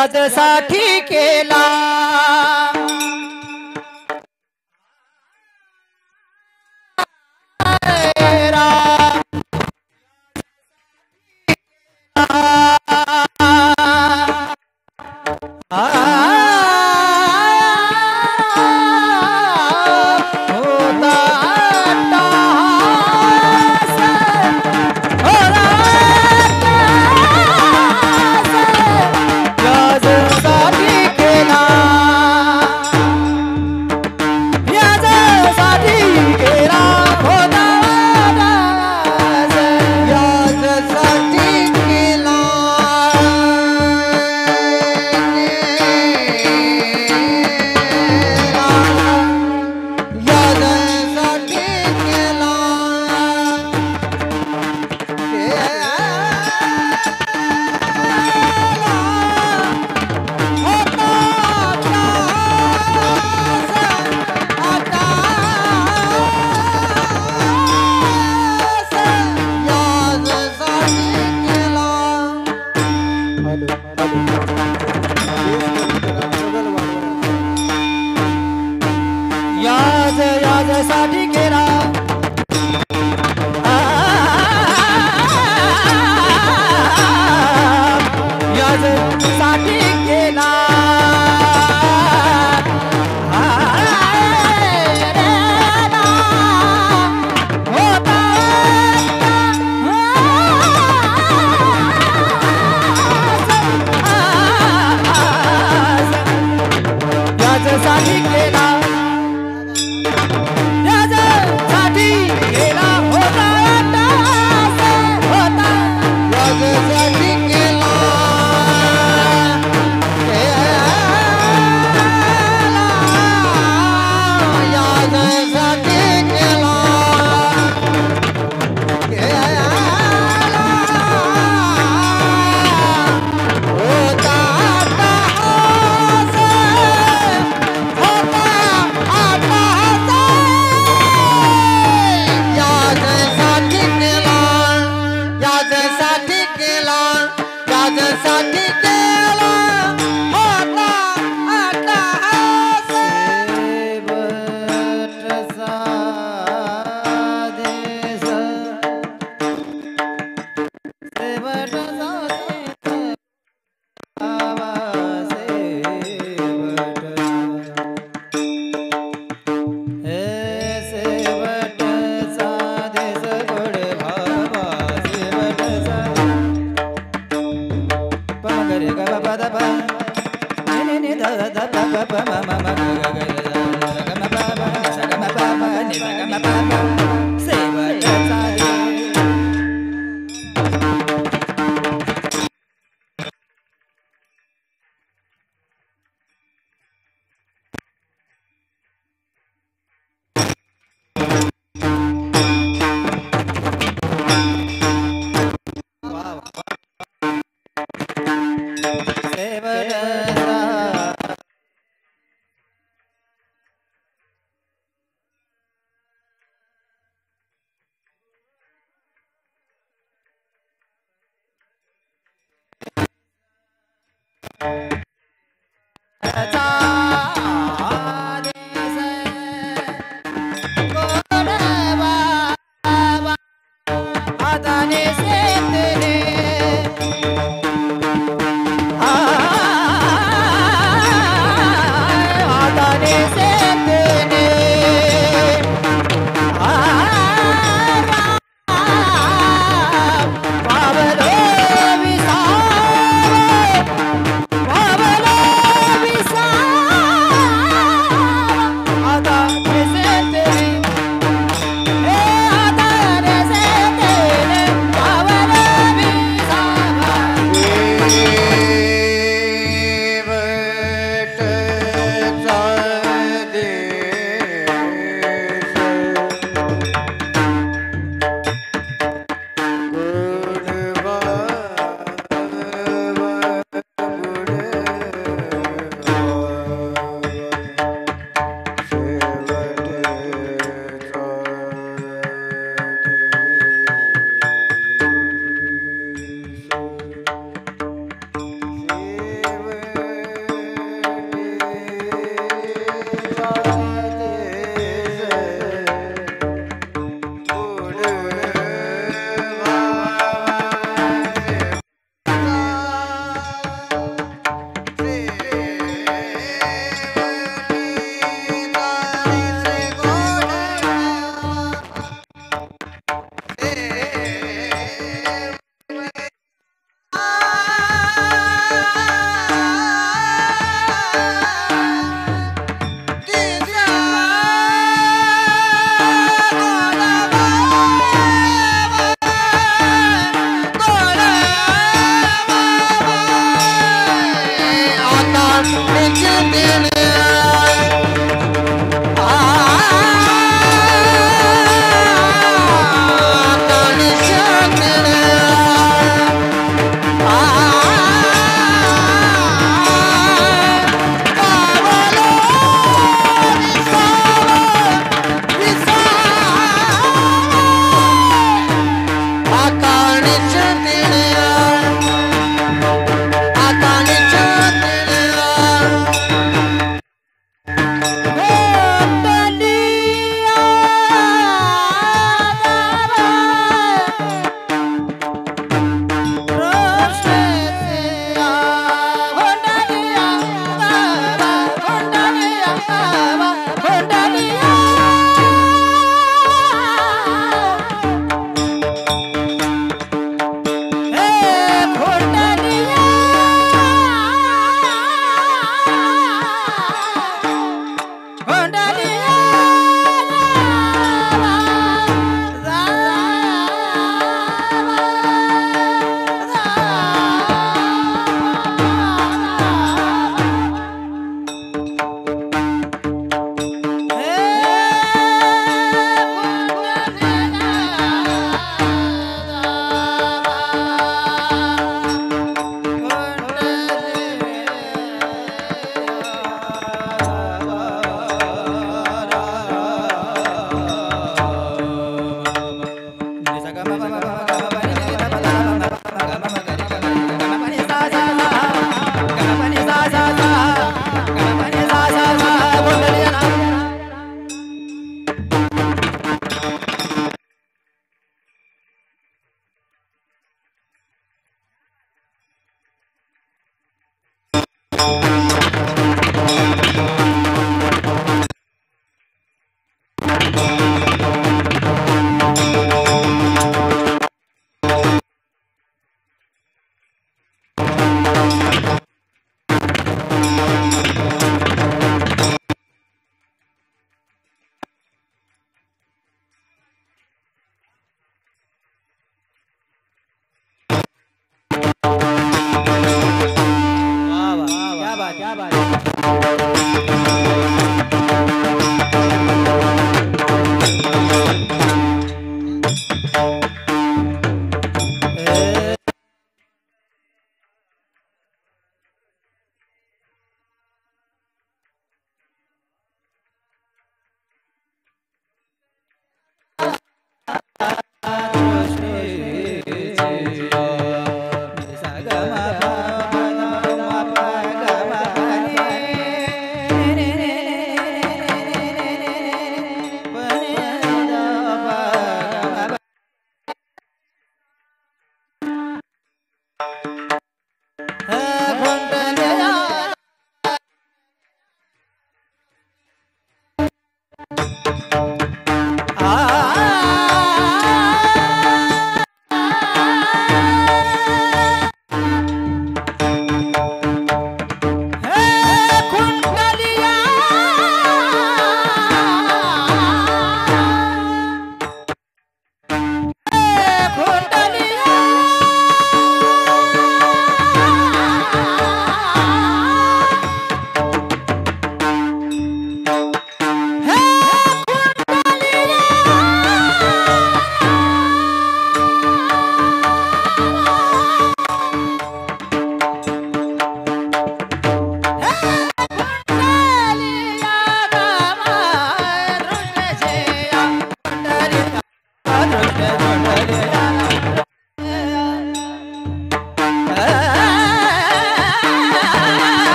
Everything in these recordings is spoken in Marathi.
याच्यासाठी केला याच्यासाठी केला याच्यासाठी केला याच्यासाठी केला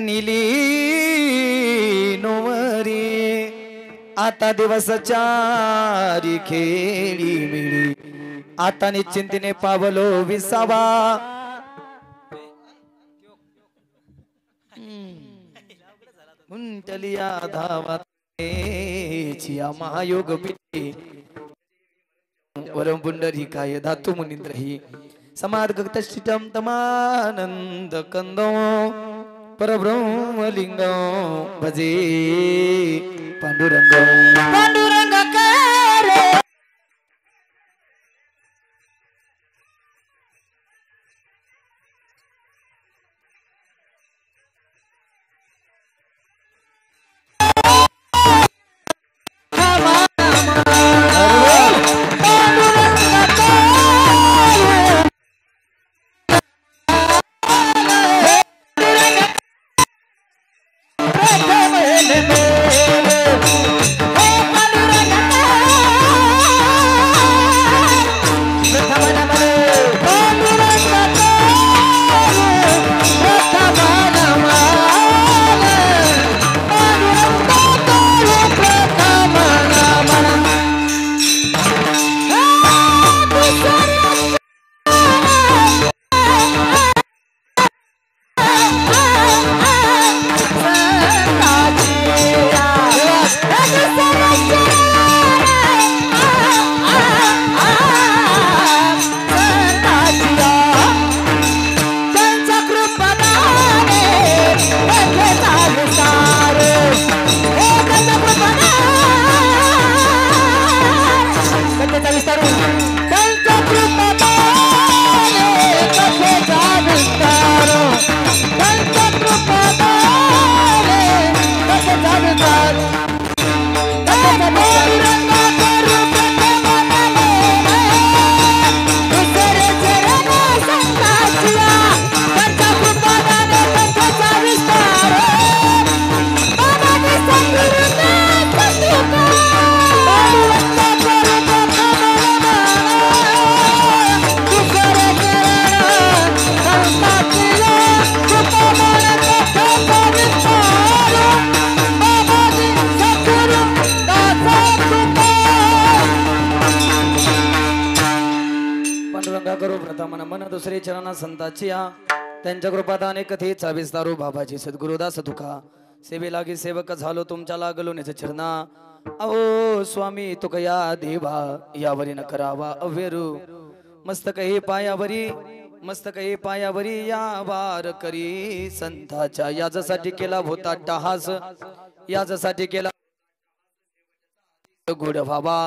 नीली नोवरी आता दिवस चारी खेळी मिळी आता निश्चिंतीने पावलो विसावा मुंटलिया धावा महायोग पिते वरम पुंडरीकाय धातु मुनींद्रही समार्गतष्टितम तमानंद कंदो परब्रह्मलिंग भजे पांडुरंग पांडुरंग करे दुसरे चरणा संताची त्यांच्या कृपात अनेक कथेचा विस्तारू बाबाजी सद्गुरुदास तुका सेवे लागी सेवक झालो तुमच्या लागलो निज चरणा अहो स्वामी तुका या देवा यावरी न करावा अव्यरू मस्तक हे पायावरी या वार करी संताच्या याजसाठी केला होता टहास याजसाठी केला गुड व्हावा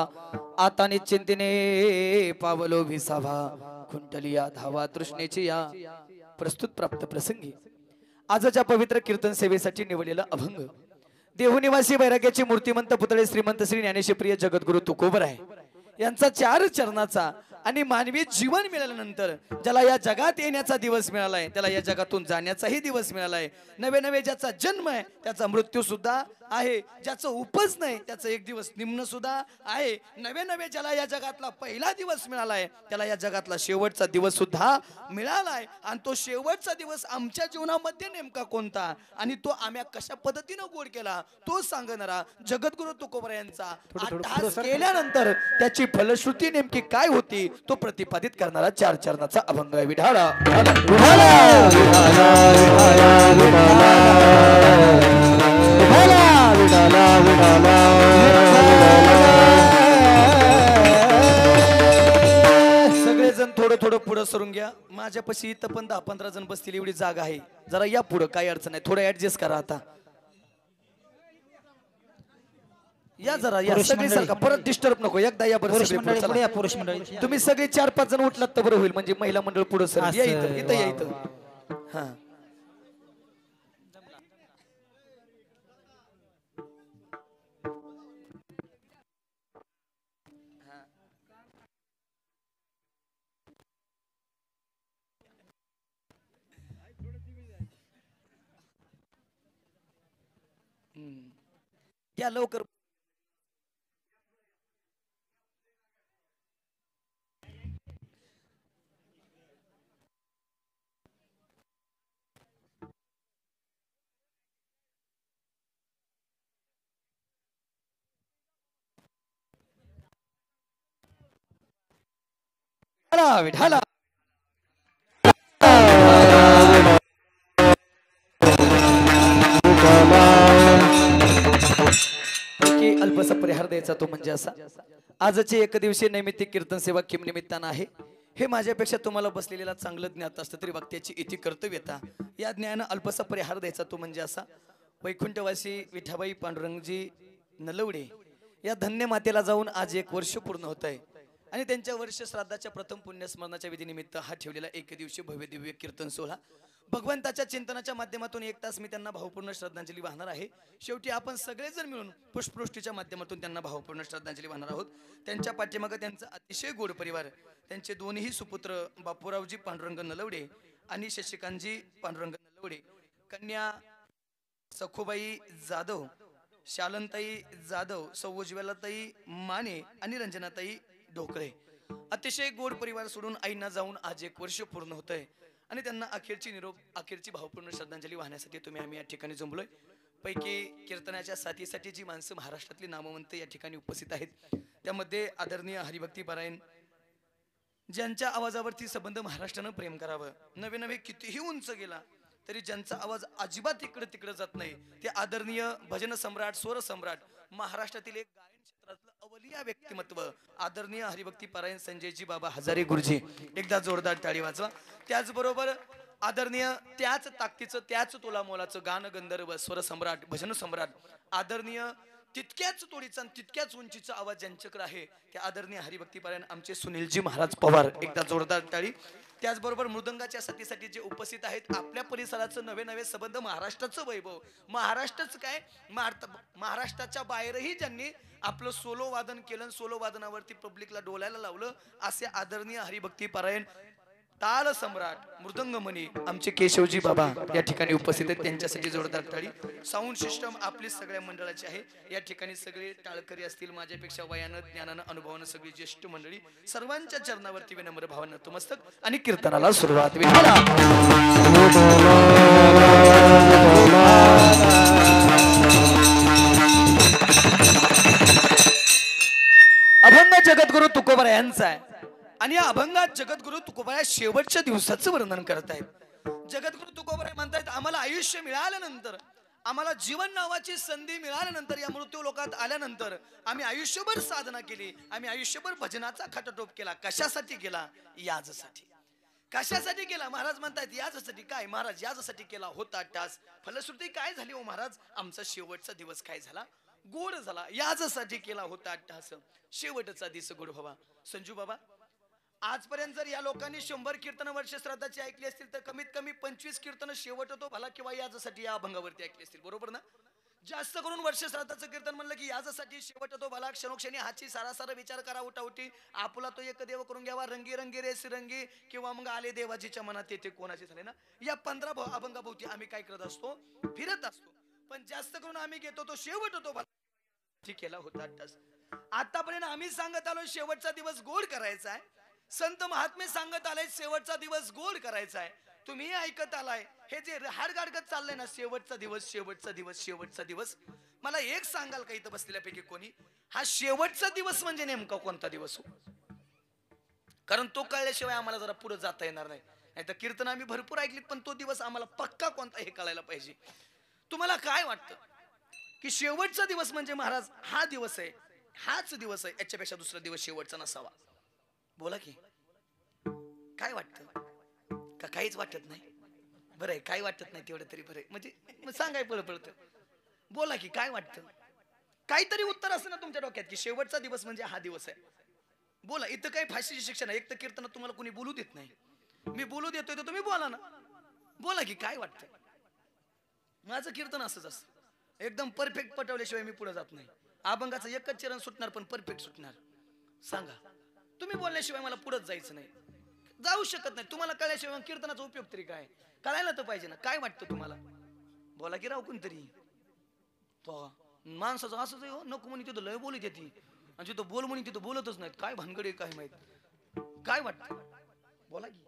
आता निश्चिंतीने पावलो विसावा खुंटलिया धावा तृष्णेची या प्रस्तुत प्राप्त प्रसंगी आजच्या पवित्र कीर्तन सेवेसाठी निवडलेला अभंग देहुनिवासी वैराग्याची मूर्तिमंत पुतळे श्रीमंत श्री ज्ञानेश्वप्रिय जगद्गुरु तुकोबराय यांचा 4 चरणाचा आणि मानवी जीवन मिळाल्यानंतर ज्याला या जगात येण्याचा दिवस मिळालाय त्याला या जगातून जाण्याचाही दिवस मिळालाय नवे नवे ज्याचा जन्म आहे त्याचा मृत्यू सुद्धा आहे ज्याचं उपज नाही त्याचं एक दिवस निम्न सुद्धा आहे नवे नवे ज्याला या जगातला पहिला दिवस मिळालाय त्याला या जगातला शेवटचा दिवस सुद्धा मिळालाय आणि तो शेवटचा दिवस आमच्या जीवनामध्ये नेमका कोणता आणि तो आम्ही कशा पद्धतीने गोड केला तो सांगणारा जगद्गुरु तुकोबरा यांचा अट्टहास केल्यानंतर त्याची फलश्रुती नेमकी काय होती तो प्रतिपादित करणारा 4 चरणाचा अभंग आहे विठाला सगळेजण थोडं थोडं पुढे सरून घ्या माझ्यापाशी इथं पण 10-15 जण बसतील एवढी जागा आहे जरा या पुढे काही अडचण नाही थोडं ऍडजस्ट करा आता या जरा या सगळी सारखा परत डिस्टर्ब नको एकदा या बरं पुरुष मंडळी तुम्ही सगळे 4-5 जण उठलात तर बरं होईल म्हणजे महिला मंडळ पुढे सर या इथं या इथं हा या लवकर विठाला अल्पसा परिहार द्यायचा तो म्हणजे असा आजची एकदिवसीय नैमित्तिक कीर्तन सेवा किम निमित्तानं आहे हे माझ्यापेक्षा तुम्हाला बसलेला चांगलं ज्ञात असतं तरी वक्त्याची इति कर्तव्यता या ज्ञान अल्पसा परिहार द्यायचा तो म्हणजे असा वैकुंठवासी विठाबाई पांडुरंगजी नलवडे या धन्य मातेला जाऊन आज 1 वर्ष पूर्ण होत आहे आणि त्यांच्या वर्ष श्राद्धाच्या प्रथम पुण्यस्मरणाच्या विधीनिमित्त हा ठेवलेला एकदिवसीय भव्य दिव्य कीर्तन सोहळा भगवंताच्या चिंतनाच्या माध्यमातून 1 तास मी त्यांना भावपूर्ण श्रद्धांजली वाहणार आहे शेवटी आपण सगळेजण मिळून पुष्पवृष्टीच्या माध्यमातून त्यांना भावपूर्ण श्रद्धांजली वाहणार आहोत त्यांच्या पाठीमागे त्यांचा अतिशय गोड परिवार त्यांचे दोन्ही सुपुत्र बापूरावजी पांडुरंग नलवडे आणि शशिकांतजी पांडुरंग नलवडे कन्या सखुबाई जाधव शालनताई जाधव सौज्वलाताई माने आणि रंजनाताई ढोकळे अतिशय गोड परिवार सोडून आईना जाऊन आज 1 वर्ष पूर्ण होत आहे आणि त्यांना अखेरची भावपूर्ण श्रद्धांजली वाहण्यासाठी आम्ही या ठिकाणी जमलोय पैकी कीर्तनाच्या साथीसाठी जी माणसं महाराष्ट्रातली नामवंत या ठिकाणी उपस्थित आहेत त्यामध्ये आदरणीय हरिभक्ती पारायण ज्यांच्या आवाजावरती संबंध महाराष्ट्रानं प्रेम करावं नवे नवे कितीही उंच गेला तरी ज्यांचा आवाज अजिबात इकडे तिकडे जात नाही ते आदरणीय भजन सम्राट स्वर सम्राट महाराष्ट्रातील एक गायन क्षेत्रातलं अवलिया व्यक्तिमत्व आदरणीय हरिभक्ती पारायण संजयजी बाबा हजारे गुरुजी एकदा जोरदार टाळी वाजवा त्याचबरोबर आदरणीय त्याच ताकदीचं त्याच तोला मोलाचं गान गंधर्व स्वर सम्राट भजन सम्राट आदरणीय तितक्याच तोडीचा आणि तितक्याच उंचीचा आवाज ज्यांच्याकडे आहे ते आदरणीय हरिभक्तीपरायण आमचे सुनीलजी महाराज पवार. एकदा जोरदार टाळी. त्याचबरोबर मृदंगाच्या साथीसाठी जे उपस्थित आहेत, आपल्या परिसराचं नवे नवे संबंध, महाराष्ट्राचं वैभव, महाराष्ट्राचं काय, महाराष्ट्राच्या बाहेरही ज्यांनी आपलं सोलो वादन केलं, सोलो वादनावरती पब्लिकला डोलायला लावलं, असे आदरणीय हरिभक्तीपरायण ताल सम्राट मृदंगमणी आमचे केशवजी बाबा या ठिकाणी उपस्थित आहेत. त्यांच्यासाठी जोरदार टाळी. साऊंड सिस्टम आपली सगळ्या मंडळाची आहे. या ठिकाणी सगळे टाळकरी असतील, माझ्यापेक्षा वयानं ज्ञानानं अनुभवानं सगळी ज्येष्ठ मंडळी, सर्वांच्या चरणावरती विनम्र भावानं नतमस्तक आणि कीर्तनाला सुरुवात. अभंग जगद्गुरु तुकोबरा यांचा आहे आणि या अभंगात जगद्गुरु तुकोबरा शेवटच्या दिवसाचं वर्णन करतायत. जगद्गुरु तुकोबरा म्हणतायत, आम्हाला आयुष्य मिळाल्यानंतर, आम्हाला जीवन नावाची संधी मिळाल्यानंतर, या मृत्यू लोकात आल्यानंतर आम्ही आयुष्यभर साधना केली, आम्ही आयुष्यभर भजनाचा खाटाटोप केला. कशासाठी केला? याजसाठी. कशासाठी केला? महाराज म्हणतायत याजसाठी. काय महाराज? याजसाठी केला होता टास. फलश्रुती काय झाली हो महाराज? आमचा शेवटचा दिवस काय झाला? गोड झाला. याजसाठी केला होता टास, शेवटचा दिवस गोड व्हावा. संजू बाबा, आजपर्यंत जर या लोकांनी 100 कीर्तन वर्ष श्राद्धाची ऐकली असतील तर कमीत कमी 25 कीर्तन शेवट होतो भला किंवा याजसाठी या अभंगावरती ऐकली असतील, बरोबर ना? जास्त करून वर्ष श्राद्धाचं कीर्तन म्हणलं की याजसाठी शेवट होतो भला. क्षणोक्षणी हाची सारासार विचार करा, उठाउटी आपला तो एक देव करून घ्यावा, रंगी रंगी रे सिरंगी, किंवा मग आले देवाजीच्या मनात येते कोणाचे झाले ना. या 15 अभंगाभोवती आम्ही काय करत असतो? फिरत असतो. पण जास्त करून आम्ही घेतो तो शेवट होतो भला केला होता. आतापर्यंत आम्ही सांगत आलो शेवटचा दिवस गोड करायचा आहे. संत महात्मे सांगत आलाय शेवटचा दिवस गोड करायचा आहे. तुम्ही ऐकत आलाय हे जे हाड गाडगत चाललंय ना, शेवटचा दिवस, शेवटचा दिवस, शेवटचा दिवस. मला एक सांगाल का इथं बसलेल्यापैकी कोणी, हा शेवटचा दिवस म्हणजे नेमका कोणता दिवस हो? कारण तो कळल्याशिवाय आम्हाला जरा पुढे जाता येणार नाही. नाहीतर कीर्तन आम्ही भरपूर ऐकलीत, पण तो दिवस आम्हाला पक्का कोणता हे कळायला पाहिजे. तुम्हाला काय वाटतं की शेवटचा दिवस म्हणजे महाराज हा दिवस आहे, हाच दिवस आहे, याच्यापेक्षा दुसरा दिवस शेवटचा नसावा? बोला की काय वाटतं? का काहीच वाटत नाही? बरं आहे, काय वाटत नाही तेवढं तरी बरं आहे. म्हणजे सांगाय पडतं. बोला की काय वाटतं? काहीतरी उत्तर असं ना तुमच्या डोक्यात की शेवटचा दिवस म्हणजे हा दिवस आहे. बोला. इथं काही फाशीचे शिक्षण आहे? एक तर कीर्तनात तुम्हाला कोणी बोलू देत नाही, मी बोलू देतोय तर तुम्ही बोला ना. बोला की काय वाटतं? माझं कीर्तन असंच असतं, एकदम परफेक्ट पटवल्याशिवाय मी पुढे जात नाही. अभंगाचं एकच चरण सुटणार, पण परफेक्ट सुटणार. सांगा, तुम्ही बोलल्याशिवाय मला पुढे जायचं नाही, जाऊ शकत नाही. तुम्हाला कळल्याशिवाय कीर्तनाचा उपयोग तरी काय? कळायला तर पाहिजे ना. काय वाटतं तुम्हाला? बोला की राव कोणतरी. तो माणसाचं असंच आहे हो, नको म्हणे तिथं लय बोलत येते आणि जिथं बोल म्हणे तिथं बोलतच नाहीत. काय भानगडे काय माहित? काय वाटतं? बोला की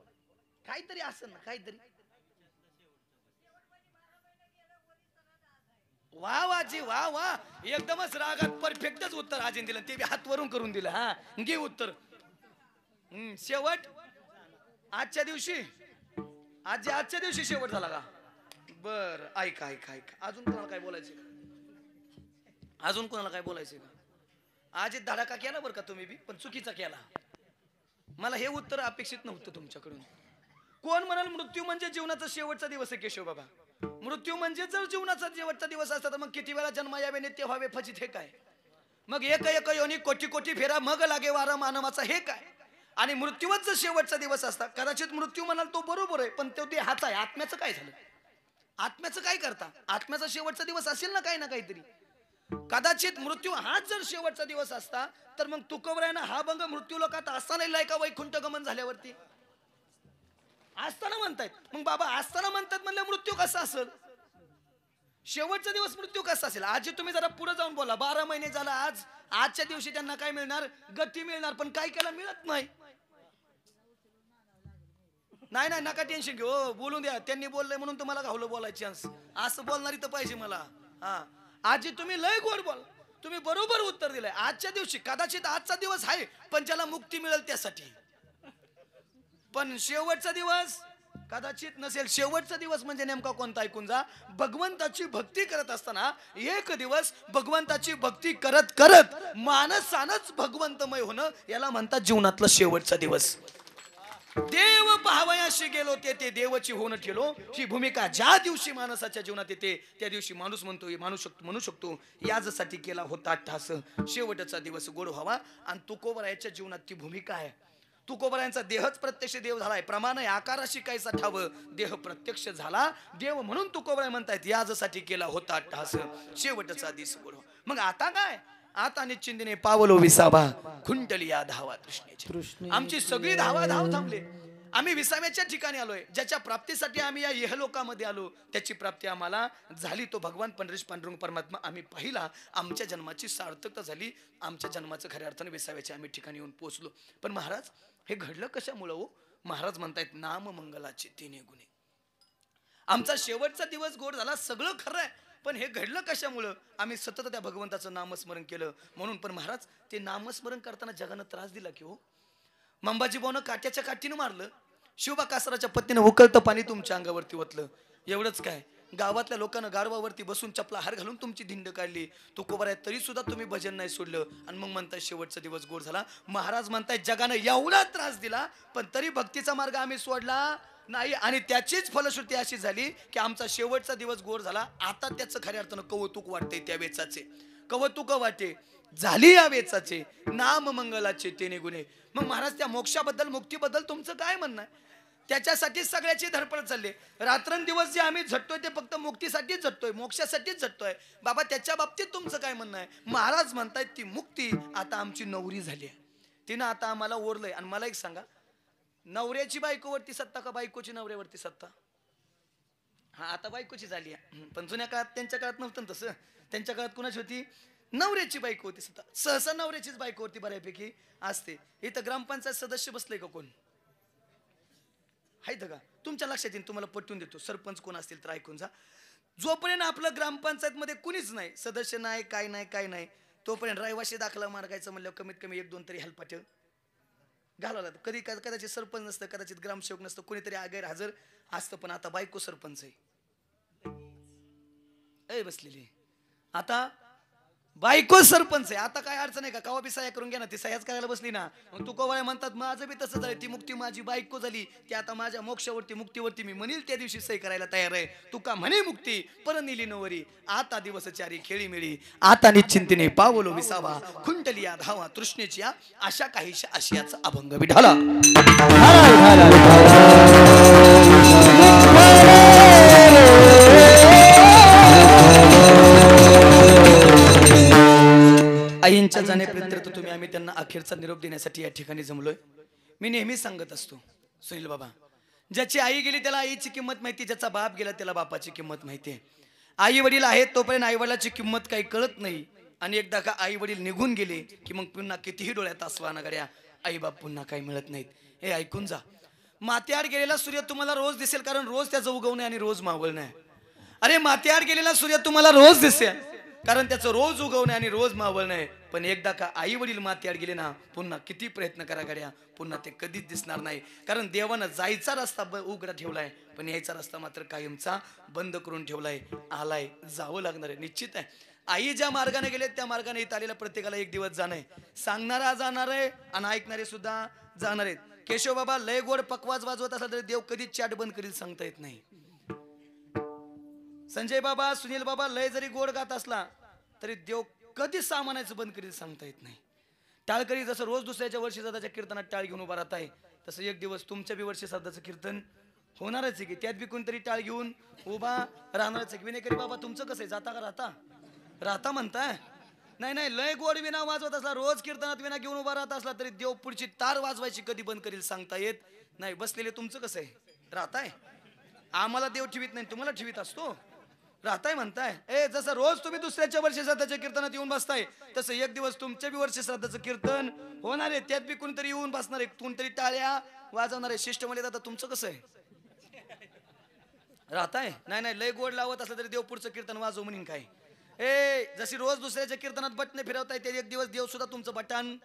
काहीतरी असं ना, काहीतरी. वा वा जी वा वा, एकदमच रागात परफेक्टच उत्तर आजीन दिलं, ते बी हात वरून करून दिलं. हा घे उत्तर. शेवट आजच्या दिवशी, आजच्या दिवशी शेवट झाला का? बर, ऐका ऐका ऐका. अजून कोणाला काय बोलायचं? अजून कोणाला काय बोलायचं का? आज धडाका केला बरं का तुम्ही बी, पण चुकीचा केला. मला हे उत्तर अपेक्षित नव्हतं तुमच्याकडून. कोण म्हणाल मृत्यू म्हणजे जीवनाचा शेवटचा दिवस आहे? केशव बाबा, मृत्यू म्हणजे जर जीवनाचा शेवटचा दिवस असता तर मग किती वेळा जन्म यावे नित्य व्हावे फजित, हे काय? मग एक एक योनी कोटी कोटी फेरा मग लागे वारा मानवाचा, हे काय? आणि मृत्यूच जर शेवटचा दिवस असता, कदाचित मृत्यू म्हणाल तो बरोबर आहे, पण तो देहाचा आहे. आत्म्याचं काय झालं? आत्म्याचं काय करता? आत्म्याचा शेवटचा दिवस असेल ना काही ना काहीतरी. कदाचित मृत्यू हाच जर शेवटचा दिवस असता तर मग तुकोबरायनं हा भंग मृत्यू लोकात असताना लिहिलाय का? वैकुंठ गमन झाल्यावरती असताना म्हणतायत. मग बाबा असताना म्हणतात म्हणलं मृत्यू कसा असेल? शेवटचा दिवस मृत्यू कसा असेल? आजी तुम्ही जरा पुढे जाऊन बोला. 12 महिने झाला, आजच्या दिवशी त्यांना काय मिळणार? गती मिळणार, पण काय केला मिळत नाही. नाही नाही, नका टेन्शन घेऊ, बोलून द्या. त्यांनी बोललंय म्हणून तुम्हाला घावलं बोलायची चान्स. असं बोलणारी तर पाहिजे मला. हा आजी तुम्ही लय गोड बोल, तुम्ही बरोबर उत्तर दिलंय. आजच्या दिवशी कदाचित आजचा दिवस आहे पण ज्याला मुक्ती मिळेल त्यासाठी, पण शेवटचा दिवस कदाचित नसेल. शेवटचा दिवस म्हणजे नेमका कोणता? ऐकून जा. भगवंताची भक्ती करत असताना एक दिवस भगवंताची भक्ती करत करत मानसानच भगवंतमय होणं, याला म्हणतात जीवनातला शेवटचा दिवस. देव पाहावयाशी गेलो ते देवाची होऊन ठेलो. ही भूमिका ज्या दिवशी माणसाच्या जीवनात येते त्या दिवशी माणूस म्हणू शकतो यासाठी केला होता ठास. शेवटचा दिवस गोड व्हावा. आणि तुकोबरायाच्या जीवनात ती भूमिका आहे. तुकोबरायांचा देहच प्रत्यक्ष देव झालाय. प्रमाण आकाराशी कायसा ठाव, देह प्रत्यक्ष झाला देव. म्हणून तुकोबराय म्हणतायत यासाठी केला होता ठास. शेवटचा दिवस गोड. मग आता काय? आता निश्चिंतीने पावलो विसावा, खुंटली या धावा तृष्णेची. आमची सगळी धाव थांबले. आम्ही विसाव्याच्या ठिकाणी आलोय. ज्याच्या प्राप्तीसाठी आम्ही या इहलोकामध्ये आलो त्याची प्राप्ती आम्हाला झाली. तो भगवान पंढरीश पांडुरंग परमात्मा आम्ही पाहिला. आमच्या जन्माची सार्थकता झाली. आमच्या जन्माचं खऱ्या अर्थाने विसाव्याच्या आम्ही ठिकाणी येऊन पोहोचलो. पण महाराज हे घडलं कशामुळं हो? महाराज म्हणतायत नाम मंगलाचे तिन्ही गुणे. आमचा शेवटचा दिवस गोड झाला, सगळं खरं आहे. पण हे घडलं कशामुळं? आम्ही सतत त्या भगवंताचं नामस्मरण केलं म्हणून. पण महाराज ते नामस्मरण करताना जगानं त्रास दिला की हो. मंबाजी भाऊनं काट्याच्या काठीनं मारलं. शिवबा कासराच्या पत्नीनं उकळतं पाणी तुमच्या अंगावरती ओतलं. एवढंच काय, गावातल्या लोकांना गारवावरती बसून चपला हार घालून तुमची धिंड काढली. तुकोबा आहे तरी सुद्धा तुम्ही भजन नाही सोडलं. आणि मग म्हणताय शेवटचा दिवस गोड झाला. महाराज म्हणताय जगानं एवढा त्रास दिला पण तरी भक्तीचा मार्ग आम्ही सोडला नाही. आणि त्याचीच फलश्रुती अशी झाली की आमचा शेवटचा दिवस गोड झाला. आता त्याचं खऱ्या अर्थानं कौतुक वाटते. त्या वेचाचे कौतुक वाटे झाली या वेचाचे. नाम मंगलाचे तिन्ही गुणे. मग महाराज त्या मोक्षाबद्दल मुक्तीबद्दल तुमचं काय म्हणणं आहे? त्याच्यासाठी सगळ्याची धडपड चालली. रात्रंदिवस जे आम्ही झटतोय ते फक्त मुक्तीसाठीच झटतोय, मोक्षासाठीच झटतोय. बाबा त्याच्या बाबतीत तुमचं काय म्हणणं आहे? महाराज म्हणतायत ती मुक्ती आता आमची नवरी झाली आहे. तिनं आता आम्हाला ओरलंय. आणि मला एक सांगा, नवऱ्याची बायकोवरती सत्ता का बायकोची नवऱ्यावरती सत्ता? हा आता बायकोची झाली आहे. पण जुन्या काळात त्यांच्या काळात नव्हतं तसं. त्यांच्या काळात कुणाची होती? नवऱ्याची बायको होती सत्ता. सहसा नवऱ्याचीच बायको होती बऱ्यापैकी असते. इथं ग्रामपंचायत सदस्य बसले का कोण? आहेत का? तुमच्या लक्षात येईल, तुम्हाला पटवून देतो. सरपंच कोण असतील तर ऐकून जा. जोपर्यंत आपलं ग्रामपंचायत मध्ये कुणीच नाही, सदस्य नाही, काय नाही, काय नाही, तोपर्यंत रहिवाशी दाखला मार्गायचं म्हणल्यावर कमीत कमी 1-2 तरी हेल्पाट घालावं लागतं. कधी कदाचित सरपंच नसतं, कदाचित ग्रामसेवक नसतं, कोणीतरी गैरहजर असतं. पण आता बायको सरपंच आहे बसलेली. आता बायको सरपंच आहे. आता काय अडचण आहे का? कवा बी सह्या करून घ्या ना. ती सह्याच करायला बसली ना. मग तू कवा म्हणतात माझं बी तसं झालं. ती मुक्ती माझी बायको झाली. ती आता माझ्या मोक्षावरती मुक्तीवरती मी म्हणील त्या दिवशी सही करायला तयार आहे. तू का म्हणे मुक्ती पर नेली नवरी. आता दिवस चारी खेळी मिळी. आता निश्चिंतीने पावलो विसावा, खुंटली या धावा तृष्णेची. अशा काहीशा आशयाचा अभंग विढाला. आईंच्या जाण्यापर्यंत तुम्ही आम्ही त्यांना अखेरचा निरोप देण्यासाठी या ठिकाणी जमलोय. मी नेहमी सांगत असतो सुनील बाबा, ज्याची आई गेली त्याला आईची किंमत माहिती, ज्याचा बाप गेला त्याला बापाची किंमत माहिती आहे. आई वडील आहेत तोपर्यंत आई वडिलाची किंमत काही कळत नाही. आणि एकदा का आई वडील निघून गेले की मग पुन्हा कितीही डोळ्यात आसवा नगड्या आई बाप पुन्हा काही मिळत नाहीत. हे ऐकून जा. माथ्याआड गेलेला सूर्य तुम्हाला रोज दिसेल, कारण रोज त्याचं उगवणे आणि रोज मावळणे. अरे माथ्याआड गेलेला सूर्य तुम्हाला रोज दिसेल, कारण त्याचं रोज उगवणे आणि रोज मावळणं आहे. पण एकदा का आई वडील माथ्याआड गेले ना, पुन्हा किती प्रयत्न करा गड्या पुन्हा ते कधीच दिसणार नाही. कारण देवानं जायचा रस्ता उघडा ठेवलाय, पण यायचा रस्ता मात्र कायमचा बंद करून ठेवलाय. आलाय, जावं लागणार आहे, निश्चित आहे. आई ज्या मार्गाने गेले त्या मार्गाने इथं आलेल्या प्रत्येकाला एक दिवस जाणं आहे. सांगणारा जाणार आहे आणि ऐकणारे सुद्धा जाणार आहेत. केशव बाबा लय गोड पकवाज वाजवत असला तरी देव कधीच चाट बंद करील सांगता येत नाही. संजय बाबा, सुनील बाबा लय जरी गोड गात असला तरी देव कधी सामानाचं बंद करीत सांगता येत नाही. टाळकरी जसं रोज दुसऱ्याच्या वर्षी सदाच्या कीर्तनात टाळ घेऊन उभा राहत आहे, तसं एक दिवस तुमच्या बी वर्षी सदाचं कीर्तन होणारच आहे की त्यात बी कोणतरी टाळ घेऊन उभा राहणारच आहे. विनेकरी बाबा तुमचं कसं आहे, जाता का राहता म्हणताय? नाही नाही, लय गोड विना वाजवत असला, रोज कीर्तनात विना घेऊन उभा राहत असला तरी देव पुढची तार वाजवायची कधी बंद करील सांगता येत नाही. बसलेले तुमचं कसं आहे, राहताय? आम्हाला देव ठेवीत नाही, तुम्हाला ठेवीत असतो. राहताय म्हणताय. जसं रोज तुम्ही दुसऱ्याच्या वर्षी श्राद्धाच्या कीर्तनात येऊन बसताय, तसं एक दिवस तुमच्या बी वर्षी श्राद्धाचं कीर्तन होणार आहे. त्यात बी कोणतरी येऊन बसणार आहे, कोणतरी टाळ्या वाजवणार आहे. शिष्ट मध्ये आता तुमचं कसं आहे, राहताय? नाही नाही, लय गोड लावत असलं तरी देव पुढचं कीर्तन वाजव म्हणून काय. जशी रोज दुसऱ्याच्या कीर्तनात बटणे फिरवताय, ते एक दिवस देव सुद्धा तुमचं बटन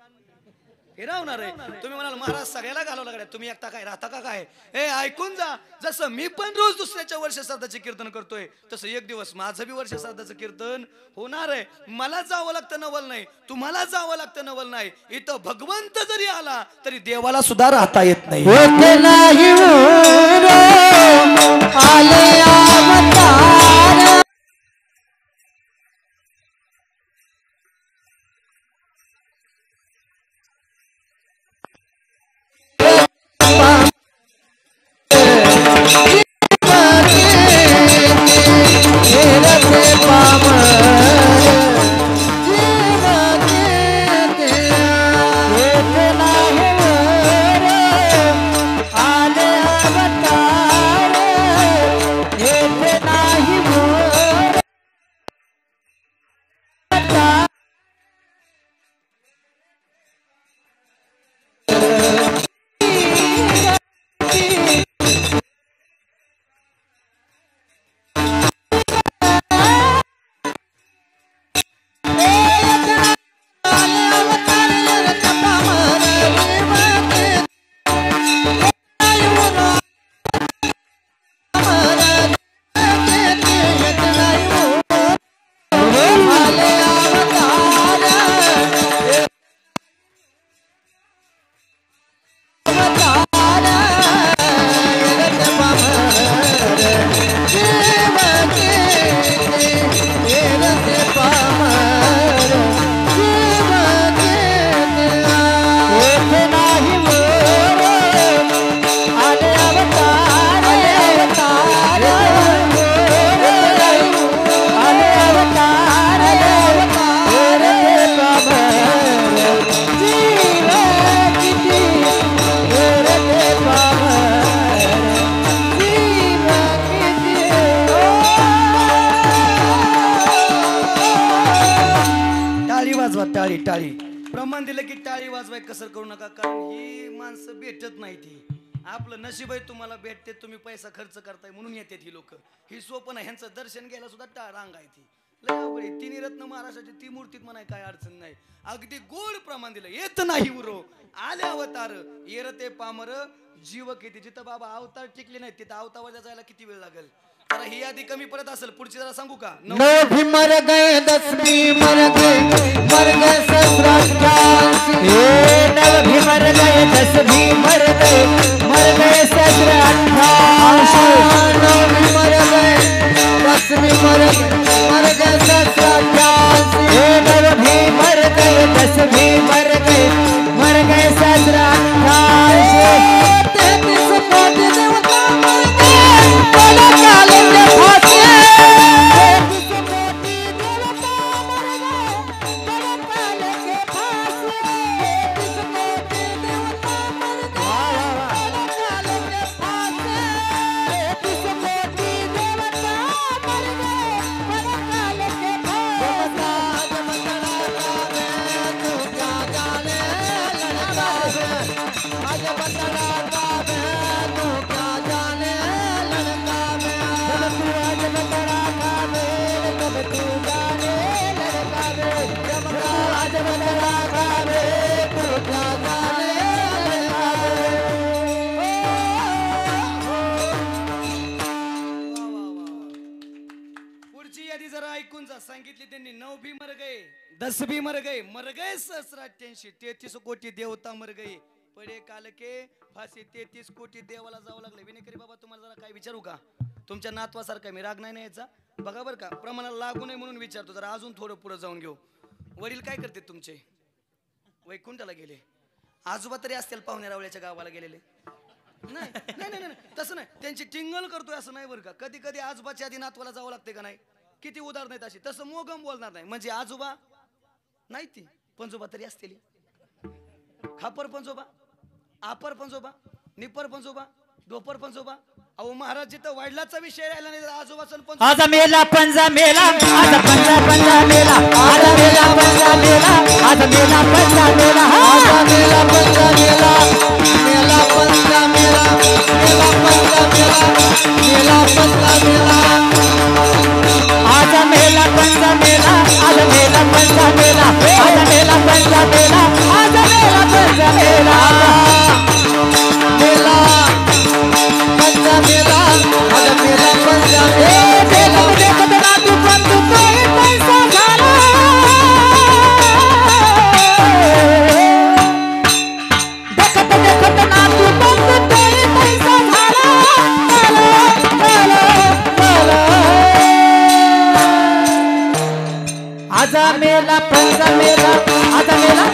हे राहणार आहे. तुम्ही म्हणाल महाराज सगळ्याला घालवला गड्या, तुम्ही एकटा काय राहता का काय? हे ऐकून जा, जसं मी पण रोज दुसऱ्याच्या वर्ष श्राद्धाचे कीर्तन करतोय तसं एक दिवस माझं बी वर्ष श्राद्धाचं कीर्तन होणार आहे. मला जावं लागतं नवल नाही, तुम्हाला जावं लागतं नवल नाही. इथं भगवंत जरी आला तरी देवाला सुद्धा राहता येत नाही. टाळी टाळी प्रमाण दिलं की टाळी वाजवाय कसर करू नका, कारण ही माणसं भेटत नाही. ती आपलं नशीब आहे, तुम्हाला भेटते, तुम्ही पैसा खर्च करताय म्हणून येतात ही लोक. ही सोपं नाही, ह्यांचं दर्शन घ्यायला सुद्धा रांग आहे. ती लय अवघड आहे. तिन्ही रत्न महाराष्ट्राची ती मूर्तीत म्हणाय काय अडचण नाही. अगदी गोड प्रमाण दिलं, येत नाही उरो आले अवतार येरते पामर जीव किती. जिथं बाबा अवतार टिकले नाही तिथं अवताराला जायला किती वेळ लागेल. तर ही आधी कमी पडत असेल, पुढची जरा सांगू का? नौ भी मर गए 10 भी मर गए 17 नौ भी मर गए 10 भी मर गए 17 नौ भी मर गए 10 भी मर गए 17 नौ भी मर गए 10 भी मर गए 17 सांगितली त्यांनी. 9 भी मर गए 10 भी मर गए 1788 33 कोटी देवता मर गए पडे काल के फाशी 33 कोटी देवाला जावं लागलं. विनेकरी बाबा तुम्हाला जरा काय विचारू का? तुमच्या नातवासारखा मी राग नाही यायचा बघा बरं का, प्रमाणाला लागू नये म्हणून विचारतो. जरा अजून थोडं पुढे जाऊन घेऊ. वडील काय करते तुमचे? वैकुंठाला गेले. आजोबा तरी असतील पाहुण्या रावळ्याच्या गावाला गेलेले? नाही नाही नाही तसं नाही, त्यांची टिंगल करतोय असं नाही बरं का. कधी कधी आजोबाच्या आधी नातवाला जावं लागते का नाही? किती उदाहरण आहेत अशी. तसं मोगम बोलणार नाही, म्हणजे आजोबा नाही ती पंजोबा तरी असतील. खापर पंजोबा, आपर पंजोबा, निपर पंजोबा, डोपर पंजोबा. अहो महाराज जिथं वडिलाचा विषय राहिला नाही तर आजोबाचं पंजोबा. आज मेला पंजा मेला आज पंजा पंजा मेला आज मेला पंजा मेला आज मेला पंजा मेला आज मेला पंजा मेला मेला पंजा मेला मेला पंजा मेला मेला पंजा मेला आज मेला पंजा मेला आज मेला पंजा मेला आज मेला पंजा मेला आज मेला पंजा आजा मेला पंजा मेला आजा मेला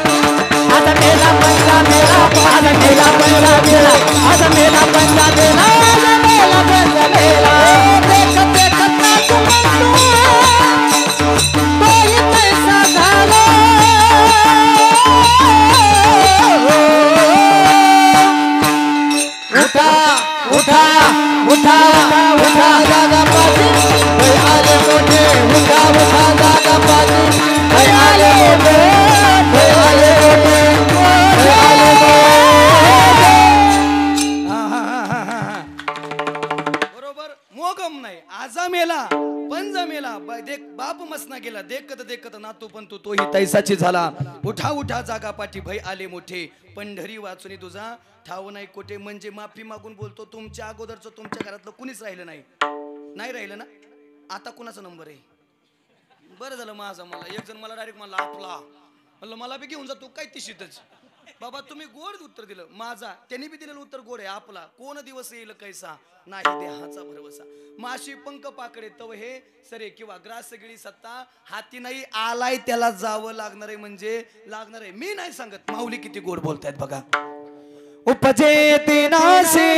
आजा मेला पंजा मेला आजा मेला पंजा मेला आजा मेला पंजा मेला आजा मेला पंजा मेला देख देख नाच म्हणतो बाई कैसा झाला उठा उठा उठा उठा जागा पाठी बाई आले मोठे उठा उठा जागा पाठी बाई आले मोठे बाई आले मोठे बाई आले बरोबर मोगम नाही आजा मेला पंजा मेला देख बाप मसना गेला देखत देखत नातू पण तोही तैसाची झाला उठा उठा जागा पाठी भय आले मोठे पंढरी वाचुनी तुझा ठाव नाही कोठे म्हणजे माफी मागून बोलतो तुमच्या अगोदरचं तुमच्या घरातलं कुणीच राहिलं नाही राहिलं ना आता कुणाचा नंबर आहे बरं झालं माझा मला एक जण मला डायरेक्ट मला आपला म्हणलं मला बी घेऊन जा तू काय तिशीतच बाबा तुम्ही गोड उत्तर दिलं माझा त्यांनी बी दिलेलं उत्तर गोड आहे आपला कोण दिवस येईल कैसा नाही देहाचा भरवसा माशी पंख पाकडे तव हे सरे किंवा ग्रास सगळी सत्ता हाती नाही आलाय त्याला जावं लागणार आहे म्हणजे लागणार आहे मी नाही सांगत माऊली किती गोड बोलतायत बघा उपजे ते नाशे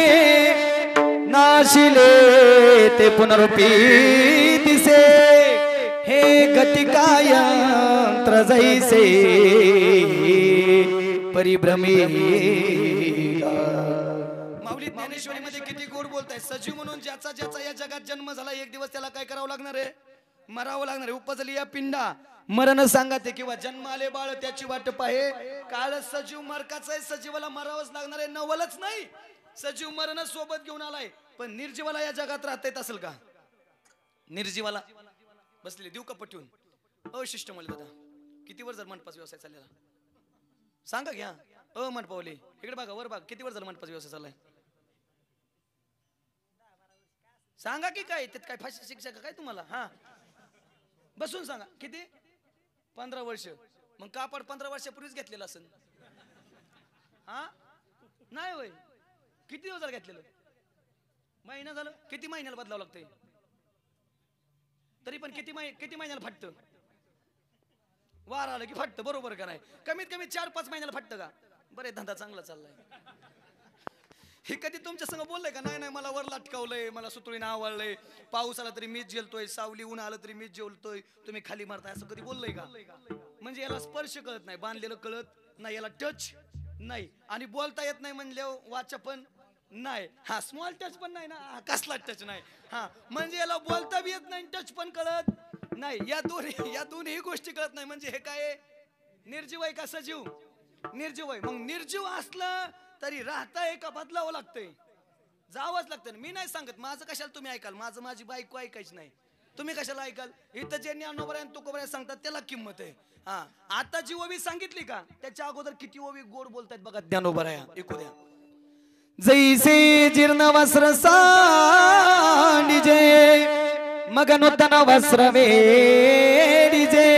नाशिले ते पुनरुपी दिसे हे गतिकायंत्र जैसे परिभ्रमी माऊली ज्ञानेश्वरी मध्ये किती गोड बोलताय सजीव म्हणून ज्याचा ज्याचा या जगात जन्म झाला एक दिवस त्याला काय करावं लागणार आहे मरावं लागणार आहे उपजली या पिंडा मरण सांगा ते किंवा जन्म आले बाळ त्याची वाट पाहे काळ सजीव मरकाच आहे सजीवाला मरावंच लागणार आहे नवलच नाही सजीव मरण सोबत घेऊन आलाय पण निर्जीवाला या जगात राहता येत असेल का निर्जीवाला बसले देऊ का पटवून अशिष्ट मला दादा किती वर जर मंडपाचा व्यवसाय चाललेला सांगा घ्या मंडपावले इकडे बघा वर बघा किती वर जर मंडपाचा व्यवसाय चाललाय सांगा की काय त्यात काय फाशी शिक्षा काय तुम्हाला हा बसून सांगा किती 15 वर्ष मग कापड 15 वर्षापूर्वीच घेतलेलं असेल हा नाही होय किती दिवस झालं घेतलेलं महिना झालं किती महिन्याला बदलावं लागतंय तरी पण किती महिन्याला फाटतं वार आलं की फाटतं बरोबर का नाही कमीत कमी 4-5 महिन्याला फाटतं का बरे धंदा चांगला चाललाय हे कधी तुमच्या संग बोललंय का नाही मला वर लटकावलंय मला सुतळीनं आवडलंय पाऊस आला तरी मीच जेलतोय सावली ऊन आलं तरी मीच जेवलतोय तुम्ही खाली मारताय असं कधी बोललंय का म्हणजे याला स्पर्श कळत नाही बांधलेलं कळत नाही याला टच नाही आणि बोलता येत नाही म्हणल्यावर वाचा पण नाही हा स्मॉल टच पण नाही ना कसला टच नाही हा म्हणजे याला बोलता बी येत नाही टच पण कळत नाही या दोन्ही गोष्टी कळत नाही म्हणजे हे काय निर्जीव आहे का सजीव निर्जीव आहे मग निर्जीव असलं तरी राहता का बदलावं लागतंय जावंच लागतं मी नाही सांगत माझं कशाला तुम्ही ऐकाल माझी बायको ऐकायची नाही तुम्ही कशाला ऐकाल इथं जे ज्ञानोबा आणि तुकोबा सांगतात त्याला किंमत आहे हा आता जी ओवी सांगितली का त्याच्या अगोदर किती ओवी गोड बोलतात बघा ज्ञानोबा ऐकू द्या जैसे जीर्ण वस्त्र सांडिजे मग नूतन वस्त्र वेडिजे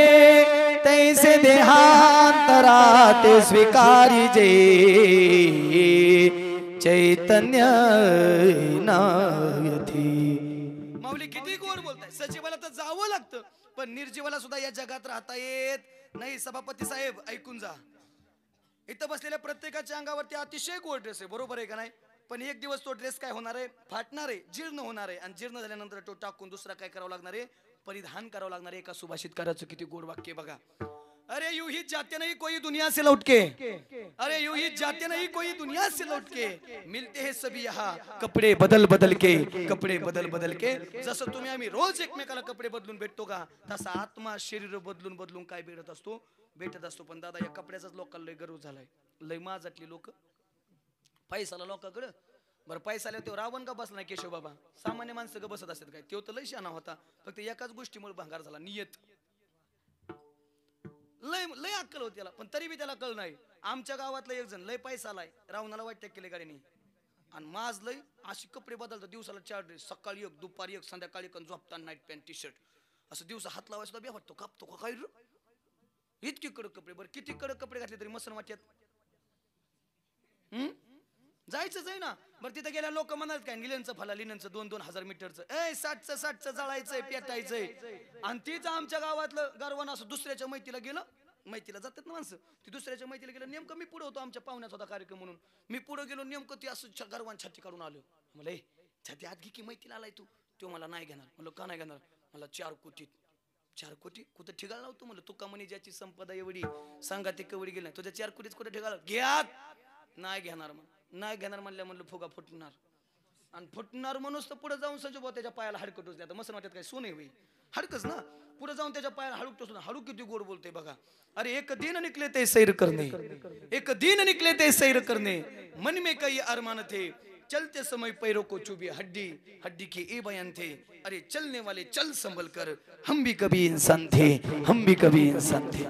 तैसे देहांतरा ते स्वीकारिजे चैतन्य नायती माऊली किती गोड बोलताय सजीवाला तर जावं लागतं पण निर्जीवाला सुद्धा या जगात राहता येत नाही सभापती साहेब ऐकून जा इथं बसलेल्या प्रत्येकाच्या अंगावरती अतिशय गोड ड्रेस आहे बरोबर आहे का नाही पण एक दिवस तो ड्रेस काय होणार आहे फाटणार आहे जीर्ण होणार आहे आणि जीर्ण झाल्यानंतर तो टाकून दुसरा काय करावं लागणार आहे परिधान करावं लागणार आहे एका सुभाषितकाराचं किती गोड वाक्य बघा अरे यूं ही जाते नहीं कोई दुनिया से लौट के अरे यूं ही जाते नहीं कोई दुनिया से लौट के मिलते हैं सभी यहाँ कपडे बदल बदल के कपडे बदल के जसं तुम्ही आम्ही रोज एकमेकाला कपडे बदलून भेटतो का तसा आत्मा शरीर बदलून काय भेटत असतो पण दादा या कपड्याचाच लोकांना लय गर्व झालाय लय माझातली लोक पैसाला लोकांकडं बरं पैसाला तो रावण का बसला नाही केशव बाबा सामान्य माणसं का बसत असतात काय तो तर लय शाना होता फक्त एकाच गोष्टीमुळे भंगार झाला नियत लय अक्कल होती त्याला पण तरी बी त्याला कळ नाही आमच्या गावातला एक जण लय पैसा आलाय रावणाला वाटतं केले गाडीने आणि माझ लय अशी कपडे बदलतात दिवसाला 4 ड्रेस सकाळी एक दुपारी एक संध्याकाळी एक झोपताना नाईट पॅन्ट टी शर्ट असं दिवसा हात लावायला सुद्धा बी वाटतो कापतो का काय इतकी कडक कपडे बरं किती कडक कपडे घातले तरी मसन वाटतात जायचंच आहे ना. बरं तिथे गेल्या लोक म्हणाल काय लिनचं फला लिनचं 2-2 मीटरचं 60चं जळायचंय पेटायचंय. आणि तीच आमच्या गावातलं गर्वन असं दुसऱ्याच्या मैतीला गेलं. मैतीला जातात ना माणसं. ती दुसऱ्याच्या मैतीला गेलं. नेमकं मी पुढे होतो आमच्या पाहुण्याचा होता कार्यक्रम म्हणून. मी पुढे गेलो नेमकं ती असं गर्वान छाती काढून आलो. मला छाती आत घे की मैतीला आलाय तू. तो मला नाही घेणार. म्हणलं का नाही घेणार. मला 4 कोटीत 4 कोटी कुठं ठिकाण लावतो म्हणलं. तुका म्हणे ज्याची संपदा एवढी सांगा ती कवडी गेली नाही तुझ्या 4 कोटीत कुठे ठिकाण घ्यात नाही घेणार. मग नाही घेणार म्हणलं फुगा फुटणार. आणि फुटणार म्हणूनच तर पुढे जाऊन संजू भाऊ त्याच्या पायाला हाडकं टोचले. आता मस्त वाटत काय सोने होई हाडकच ना. पुढे जाऊन त्याच्या पायाला हाडूक टोचून हाडू किती गोड बोलते बघा. अरे एक दिन निकले ते सैर करने एक दिन निकले ते सैर करने मन में कई अरमान थे चलते समय पैरों को चुभी हड्डी हड्डी के ए बयान थे. अरे चलने वाले चल संभल कर हम भी कभी इंसान थे हम भी कभी इंसान थे.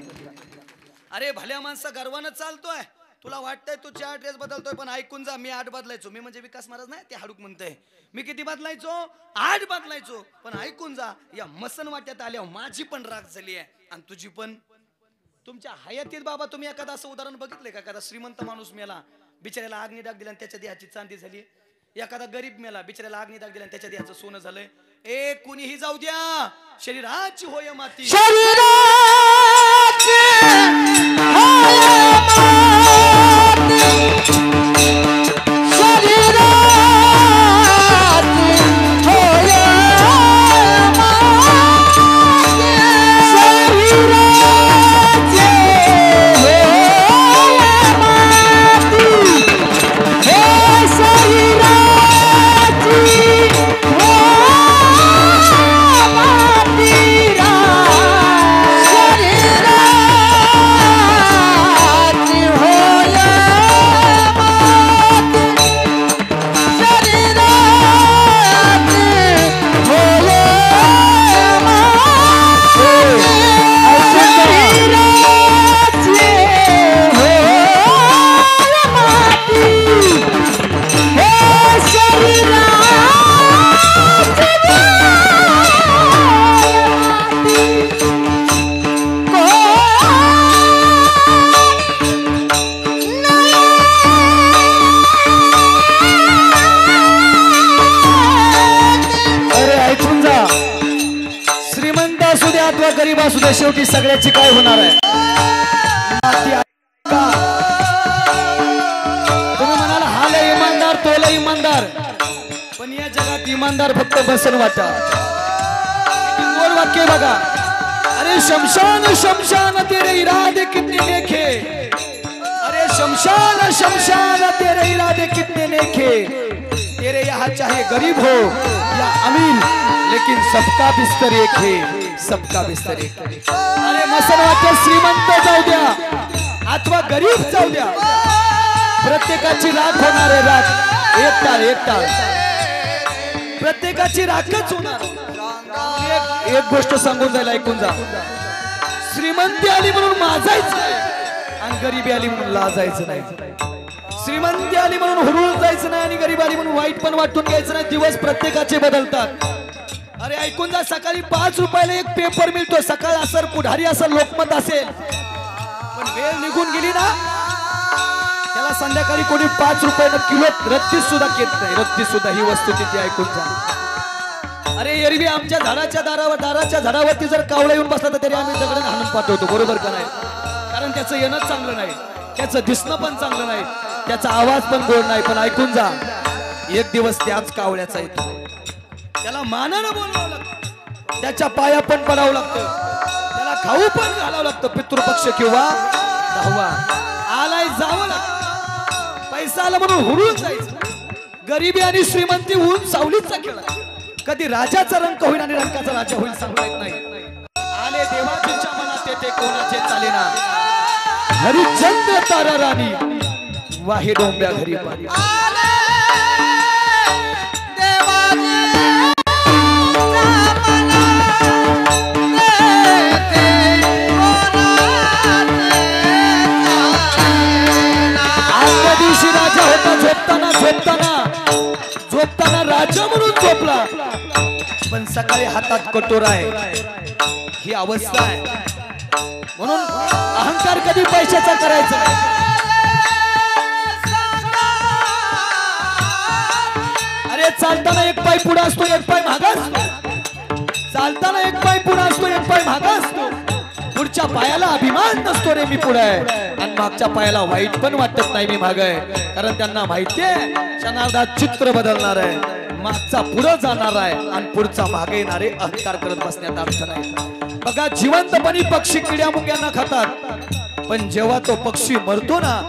अरे भल्या माणसा गर्वानं चालतोय. तुला वाटतंय तू 4 ड्रेस बदलतोय पण ऐकून जा मी 8 बदलायचो. मी म्हणजे विकास महाराज नाही ते हाडूक म्हणतोय. मी किती बदलायचो 8 बदलायचो. पण ऐकून जा या मसन वाट्यात आल्यावर माझी पण राग झाली आहे आणि तुझी पण. तुमच्या हयातीत बाबा तुम्ही एखादा असं उदाहरण बघितलंय का. एखादा श्रीमंत माणूस मेला बिचाऱ्याला अग्नी डाग दिला आणि त्याच्या देहाची चांदी झाली. एखादा गरीब मेला बिचाऱ्याला अग्नी डाग दिला आणि त्याच्या देहाचं सोनं झालंय. कुणीही जाऊ द्या शरीराची होय माती गरीब असू दे शेवटी सगळ्याची काय होणार आहे. तुम्ही म्हणाल हा लय इमानदार तो लय इमानदार पण या जगात इमानदार फक्त बसन वाटा. गोड वाक्य बघा. अरे शमशान शमशान तेरे इरादे कितने नेखे. अरे शमशान शमशान तेरे इरादे कितने नेखे. तेरे यहाँ चाहे गरीब हो या अमीर लेकिन सबका बिस्तर एक है सबका बिस्तर एक. अरे मसन वाटतं श्रीमंत जाऊ द्या अथवा गरीब जाऊ द्या प्रत्येकाची राख होणार आहे. राख एकटा प्रत्येकाची राखच होणार. एक गोष्ट सांगून जायला ऐकून जा. श्रीमंती आली म्हणून माजायचं नाही आणि गरीबी आली म्हणून लाजायचं नाही. श्रीमंती आली म्हणून हुरळून जायचं नाही आणि गरीब आली म्हणून वाईट पण वाटून घ्यायचं नाही. दिवस प्रत्येकाचे बदलतात. अरे ऐकून जा. सकाळी 5 रुपयाला एक पेपर मिळतो. सकाळ असेल पुढारी असेल लोकमत असेल पण वेळ निघून गेली ना त्याला संध्याकाळी कोणी 5 रुपयानं किलो रत्ती सुद्धा घेत नाही. रत्ती सुद्धा ही वस्तू तिथे ऐकून जा. अरे एरवी आमच्या दाराच्या झाडावरती जर कावळा येऊन बसला तर तरी आम्ही दगड हाणून पाठवतो. बरोबर का नाही. कारण त्याचं येणं चांगलं नाही त्याचं दिसणं पण चांगलं नाही त्याचा आवाज पण गोड नाही. पण ऐकून जा एक दिवस त्याच कावळ्याचा येतो. त्याला मानानं बोलावं लागतं. त्याच्या पाया पण पडावं लागतं. त्याला खाऊ पण घालावं लागतं. पितृपक्ष किंवा दहावा आलाय जावं लागतं. पैसा आला म्हणून हुरून जायचं. गरिबी आणि श्रीमंती होऊन सावलीचा खेळ. कधी राजाचा रंग होईल आणि रंगाचा राजा होईल सांगता येत नाही. आले देवा तुमच्या मनात येते कोणाचे चालेना. हरिचंद्र तारा राणी वाहे डोंब्या घरी पाणी. राजा होता झोपताना राजा म्हणून झोपला पण सकाळी हातात कटोरा आहे. ही अवस्था आहे. म्हणून अहंकार कधी पैशाचा करायचा. चालताना एक पाय पुढे असतो एक पाय मागे असतो, चालताना एक पाय पुढे असतो एक पाय मागे असतो, पुढच्या पायाला अभिमान नसतो रे मी पुढे आहे, आणि मागच्या पायाला वाईट पण वाटत नाही मी मागे आहे, कारण त्यांना माहितीये क्षणार्धात चित्र बदलणार आहे, मागचा पुढे जाणार आहे आणि पुढचा मागे येणारे अहंकार करत बसण्यात अर्थ नाही। बघा जिवंतपणी पक्षी किड्या मुंग्यांना खातात, पण जेव्हा तो पक्षी मरतो ना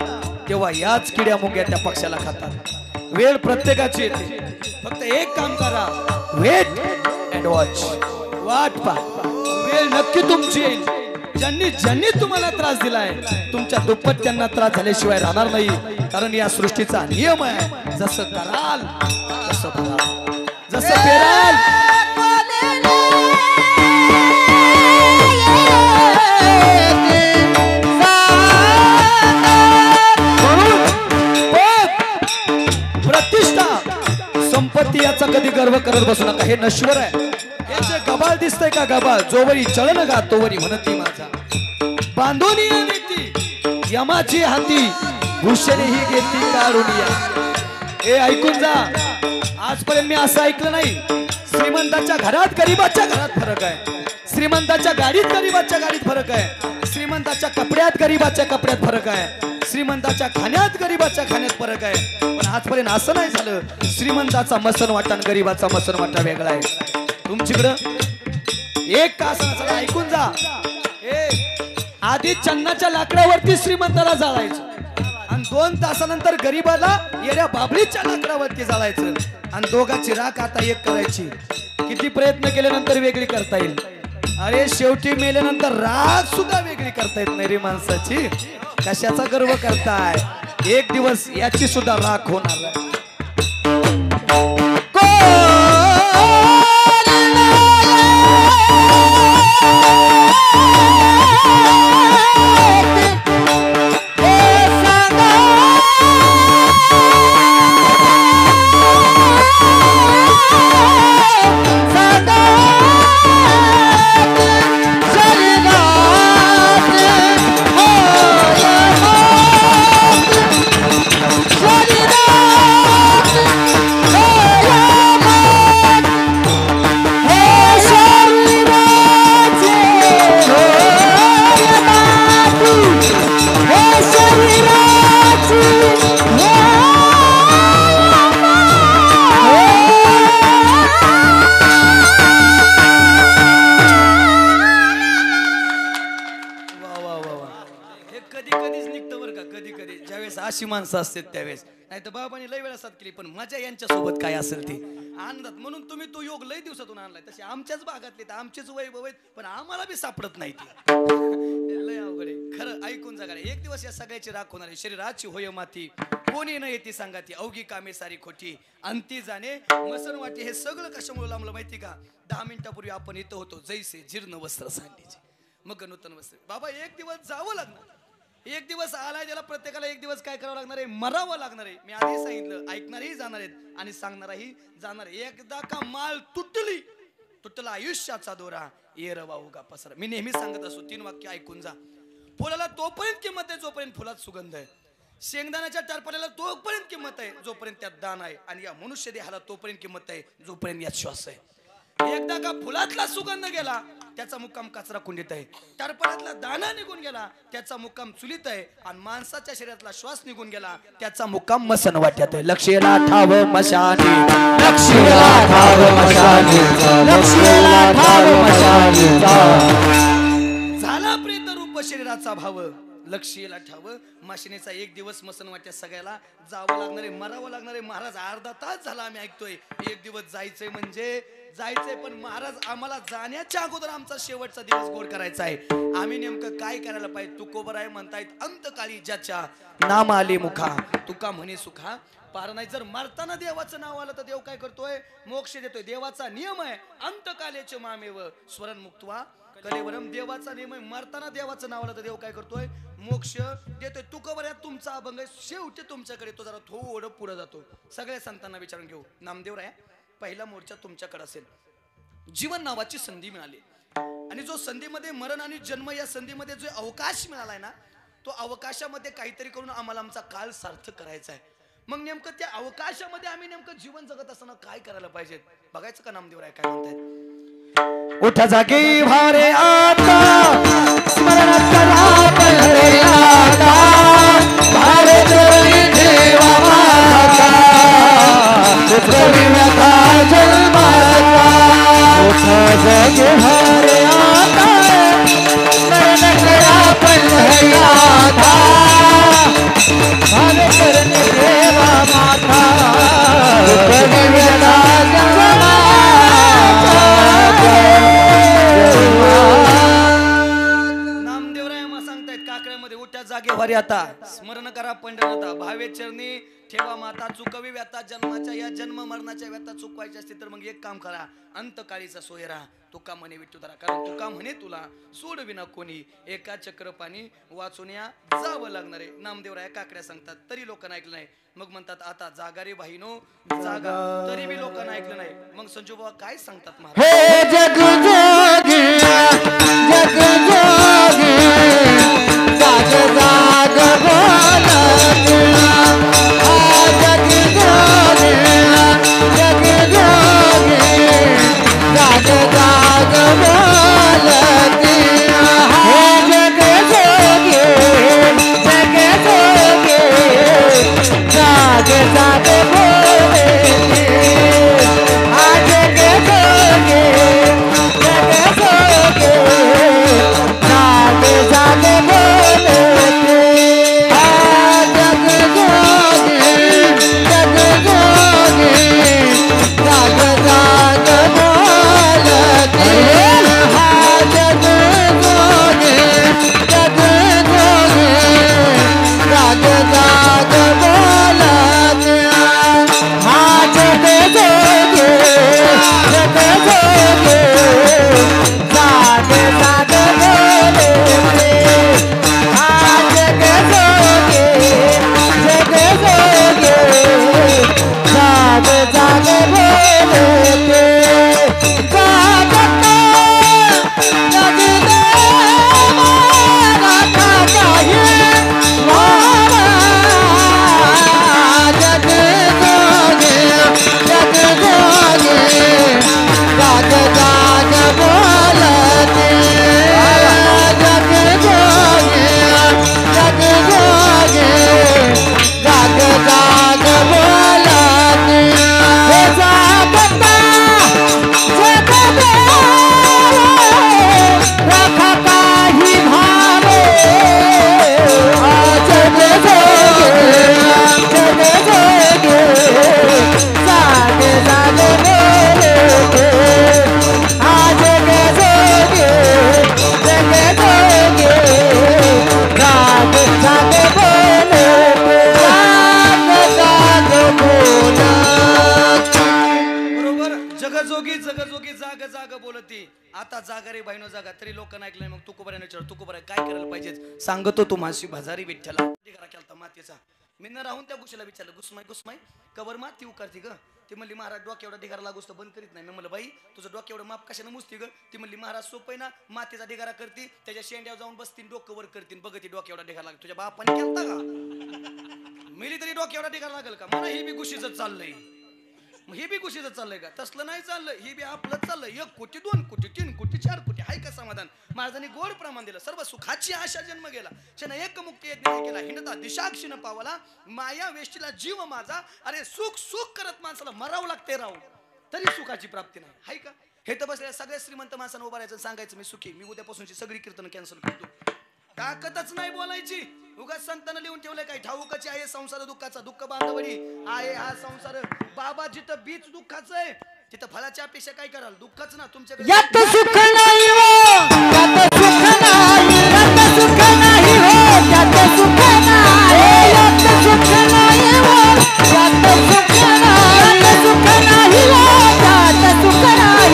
तेव्हा याच किड्या मुंग्या त्या पक्षाला खातात। वेळ प्रत्येकाची येते, फक्त एक काम करा, वेट अँड वॉच, वाट पहा, वेळ नक्की तुमची येईल। ज्यांनी ज्यांनी तुम्हाला त्रास दिलाय तुमच्या दुप्पट त्यांना त्रास झाल्याशिवाय राहणार नाही, कारण या सृष्टीचा नियम आहे, जसं कराल तसं भराल, जसं पेराल प्रतिष्ठा संपत्ती याचा कधी गर्व करत बसू नका, हे नश्वर आहे। हे जे गबाळ दिसतंय का गबाळ, जोवरी चळन गा तोवरी म्हणती माझा, बांधून नीती यमाची हाती भूषणे ही घेती काढून या। हे ऐकून जा, आजपर्यंत मी असं ऐकलं नाही, श्रीमंताच्या घरात गरीबाच्या घरात फरक आहे, श्रीमंताच्या गाडीत गरीबाच्या गाडीत फरक आहे, श्रीमंताच्या कपड्यात गरीबाच्या कपड्यात फरक आहे, श्रीमंताच्या खाण्यात गरीबाच्या खाण्यात फरक आहे, पण आजपर्यंत असं नाही झालं श्रीमंताचा मसन वाटा आणि गरीबाचा मसन वाटा वेगळा आहे। तुमच्याकडं एक तास ऐकून जा, आधी चन्नाच्या लाकडावरती श्रीमंताला जाळायचं आणि 2 तासानंतर गरीबाला येड्या बाबळीच्या लाकडावरती जाळायचं, आणि दोघांची राख आता एक करायची। किती प्रयत्न केल्यानंतर वेगळी करता येईल, अरे शेवटी मेल्यानंतर राख सुद्धा वेगळी करता येत नाही रे माणसाची, कशाचा गर्व करताय, एक दिवस याची सुद्धा राख होणार आहे। अशी माणसं असतात त्यावेळेस, नाही तर बाबांनी लय वेळा साथ केली, पण मजा यांच्या सोबत काय असेल ते आनंदात, म्हणून तुम्ही तो योग लय दिवसातून आणलाय, तसे आमच्याच भागातले तर आमचेच वैभव आहेत, पण आम्हाला बी सापडत नाही ते लय अवघड आहे खरं। ऐकून जगा, एक दिवस या सगळ्याची राख होणार आहे, शरीराची होय माती कोणी न येते सांगाती, अवघी कामे सारी खोटी अंती जाणे मसन वाटी। हे सगळं कशामुळे लांबलं माहिती का, 10 मिनिटापूर्वी आपण इथं होतो जैसे जीर्ण वस्त्र सांडीचे मग नूतन वस्त्र। बाबा एक दिवस जावं लागणार, एक दिवस आलाय त्याला, प्रत्येकाला एक दिवस काय करावं लागणार आहे, मरावं लागणार आहे। मी आधी सांगितलं, ऐकणारही जाणार आहेत आणि सांगणारही जाणार आहे। एकदा का माल तुटला आयुष्याचा दोरा, ये रवा उगा पसरा। मी नेहमी सांगत असतो 3 वाक्य ऐकून जा। फुलाला तोपर्यंत किंमत आहे जोपर्यंत फुलात सुगंध आहे, शेंगदाण्याच्या टरफल्याला तोपर्यंत किंमत आहे जोपर्यंत त्यात दान आहे, आणि या मनुष्य देहाला तोपर्यंत किंमत आहे जोपर्यंत यात श्वास आहे। एकदा का फुलातला सुगंध गेला त्याचा मुक्काम कचरा कुंडीत आहे, टरफल्यातला दाना निघून गेला त्याचा मुक्काम चुलीत आहे, आणि माणसाच्या शरीरातला श्वास निघून गेला त्याचा मुक्काम मसन वाट्यात आहे। लक्षेला ठाव मशानी, लक्षेला ठाव मशानी, लक्षेला ठाव मशानी, झाला प्रेत रूप शरीराचा भाव, लक्षेला ठाव माशिनीचा। एक दिवस मसन वाट्यात सगळ्याला जावं लागणार आहे, मरावं लागणार आहे। महाराज अर्धा तास झाला आम्ही ऐकतोय, एक दिवस जायचंय म्हणजे जायचंय, पण महाराज आम्हाला जाण्याच्या अगोदर आमचा शेवटचा दिवस गोड करायचा आहे। आम्ही नेमकं काय करायला पाहिजे, तुकोबर आहे म्हणतायत, अंतकाळी ज्याच्या नाम आले मुखा तुका म्हणे सुखा पार नाही। जर मरताना देवाचं नाव आलं तर देव काय करतोय, मोक्ष देतोय। देवाचा नियम आहे अंतकालेचे मामेव स्वरण मुक्तवा कलेवरम, देवाचा नियम आहे, मरताना देवाचं नाव आलं तर देव काय करतोय, मोक्ष देतोय। तुकोबर आहे तुमचा अभंग, शेवटी तुमच्याकडे तो जरा थोडं पुढे जातो। सगळ्या संतांना विचारून घेऊ, नामदेव राया पहिला मोर्चा तुमच्याकडे असेल, जीवन नावाची संधी मिळाली, आणि जो संधीमध्ये मरण आणि जन्म या संधीमध्ये जो अवकाश मिळालाय ना, तो अवकाशामध्ये काहीतरी करून आम्हाला आमचा काळ सार्थक करायचा आहे। मग नेमकं त्या अवकाशामध्ये आम्ही नेमकं जीवन जगत असताना काय करायला पाहिजे बघायचं का नामदेवराय काय म्हणतायत. उठा जागी भारे आता स्मरण करा पंढरी आता भारे चरणी ठेवा माता पुत्रवी व्यथा जन्माचा. उठा जागी भारे आता स्मरण करा पंढरी आता भारे चरणी ठेवा माता पुत्रवी व्यथा जन्माचा. नामदेवराय मग सांगतायत काकड्यामध्ये उठ्या जागेवारी आता स्मरण करा पंढरनाथा भावे चरणी ठेवा माता चुकवी व्यथा जन्माच्या या जन्म मरणाच्या व्यथा चुकवायची असते तर मग एक काम करा अंतकाळीचा सोयरा तुका म्हणे विठ्ठुधरा कारण तुका म्हणे तुला सोड विना कोणी एका चक्र पाणी वाचून या जावं लागणार आहे. नामदेवराय काकड्या सांगतात तरी लोकांना ऐकलं नाही मग म्हणतात आता जागा रे भाईनो जागा तरी बी लोकांना ऐकलं नाही. मग संजू बाबा काय सांगतात महाराज. हे जग जोगी जग जोगी जाग जाग बोलत हा जग जोगी जग जोगी जाग जाग बोलत हे जग जोगी जग जोगी जाग जाग बोलत हा जग जोगी जग जोगी जाग जाग बोलत हा जग जोगी जग जोगी जाग जाग बोलत हा जग जोगी जग जोगी जाग जाग बोलत हा जग जोगी जग जोगी जाग जाग बोलत हा जग जोगी जग जोगी जाग जाग बोलत जागता जगदेवा राखा काही वारा जग जोगी जग जोगी जाग जाग बोलत जग जोगी जग जोगी जाग जाग बोलत हे जागता जगदेवा राखा काही भावे जग जोगी जग जोगी जाग जाग बोलत हा जग जोगी जग जोगी जाग जाग बोलत जाग जाग बोलत. बरोबर जगजोगी जगजोगी जाग जाग बोलती आता जागा रे बहिणो जागा तरी लोकांना ऐकलं नाही. मग तुकोबऱ्याने विचार तुकोबऱ्या काय करायला पाहिजे सांगतो तू माशी भाजारी विठ्ठला ढिगारा केलता मातीचा मी न राहून त्या गुशीला विचारलं गुसमाई गुसमाई कवर माती उकारती ग ती म्हणली महाराज डोक्या एवढा ढिगारा लागूस तर बंद करीत नाही. मी म्हणलं बाई तुझं डोक्या एवढं माप कशाने मुसती ग ती म्हणली महाराज सोपं ना मातीचा ढिगारा करती त्याच्या शेंड्यावर जाऊन बसतील डोकं वर करतील बघ ती डोक्या एवढा ढिगारा लागतो तुझ्या बापाने केलता का मिली तरी डोक्या एवढा ढिगारा लागेल का मला हे बी गुशीच चाललंय मग हे बी गुशीचं चाललंय का तसलं नाही चाललंय हे बी आपलंच चाललंय 1 कोटी 2 कोटी 3 कोटी 4 कोटी हाय का समाधान महाराजांनी गोड प्रमाण दिलं सर्व सुखाची आशा जन्म गेला क्षण एक मुक्ती यज्ञ केला हिंडता दिशाक्षीन पावला माया वेष्टीला जीव माझा अरे सुख सुख करत माणसाला मरावं लागते राव तरी सुखाची प्राप्ती नाही हाय का हे तर बसल्या सगळ्या श्रीमंत माणसांना उभा राहायचं सांगायचं मी सुखी मी उद्यापासूनची सगळी कीर्तन कॅन्सल करतो ताकदच नाही बोलायची उगाच संतांना लिहून ठेवलंय काय ठाऊकची आहे संसार दुःखाचा दुःख बांधवडी आहे हा संसार बाबा जिथं बीच दुःखाचं आहे तिथं फळाच्या अपेक्षा काय कराल दुःखच ना तुमच्याकडे यात सुख नाही हो यात सुख नाही यात सुख नाही हो यात सुख नाही यात सुख नाही हो यात सुख नाही यात सुख नाही हो यात सुख नाही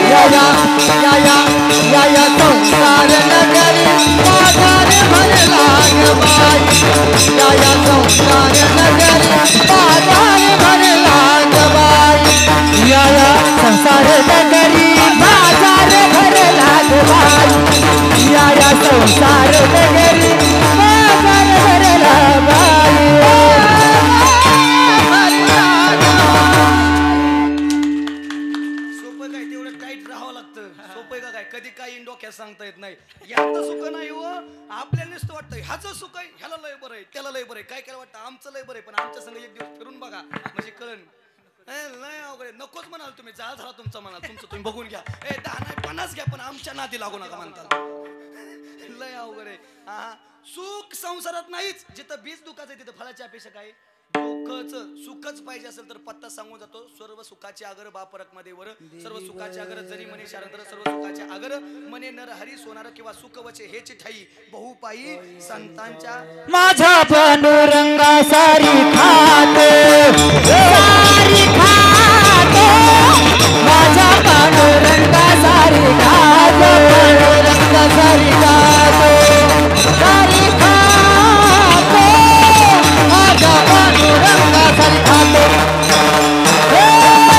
या संसार नगरी बाजार भरला ग बाई या संसार नगरी बाजार भरला ग बाई या संसार नगरी बाजार भरला ग बाई या संसार नगरी बाजार भरला बाई सांगता येत नाही. यांचं सुख नाही हो, आपल्याला नुसतं वाटतं ह्याचं सुख आहे, ह्याला लय बरं आहे, त्याला लय बरं आहे. काय काय वाटतं आमचं लय बरं आहे, पण आमच्या संग एक दिवस फिरून बघा म्हणजे कळण. लय अवघड नकोच म्हणाल तुम्ही, जाळ झाला तुमचा म्हणाल, तुमचं तुम्ही बघून घ्या. 10 नाही 50 घ्या, पण आमच्या नादी लागू नका म्हणतात. लय अवघड आहे. हा सुख संसारात नाहीच. जिथं बीज दुखाचं आहे तिथं फळाची अपेक्षा काय? दुःखच. सुखच पाहिजे असेल तर पत्ता सांगून जातो. सर्व सुखाचे आगर बापरक मध्ये वर, सर्व सुखाचे आगर जनी मने शारंद्र, सर्व सुखाचे आगर मने नर हरी सोनार किंवा सुखवचे हेची ठाई बहुपायी संतांच्या. माझा पांडुरंगा सारी खातो, सारी खातो, माझा पांडुरंगा सारी खातो, पांडुरंगा सारी खातो, सारी खातो, माझा पांडुरंगा सारी खातो.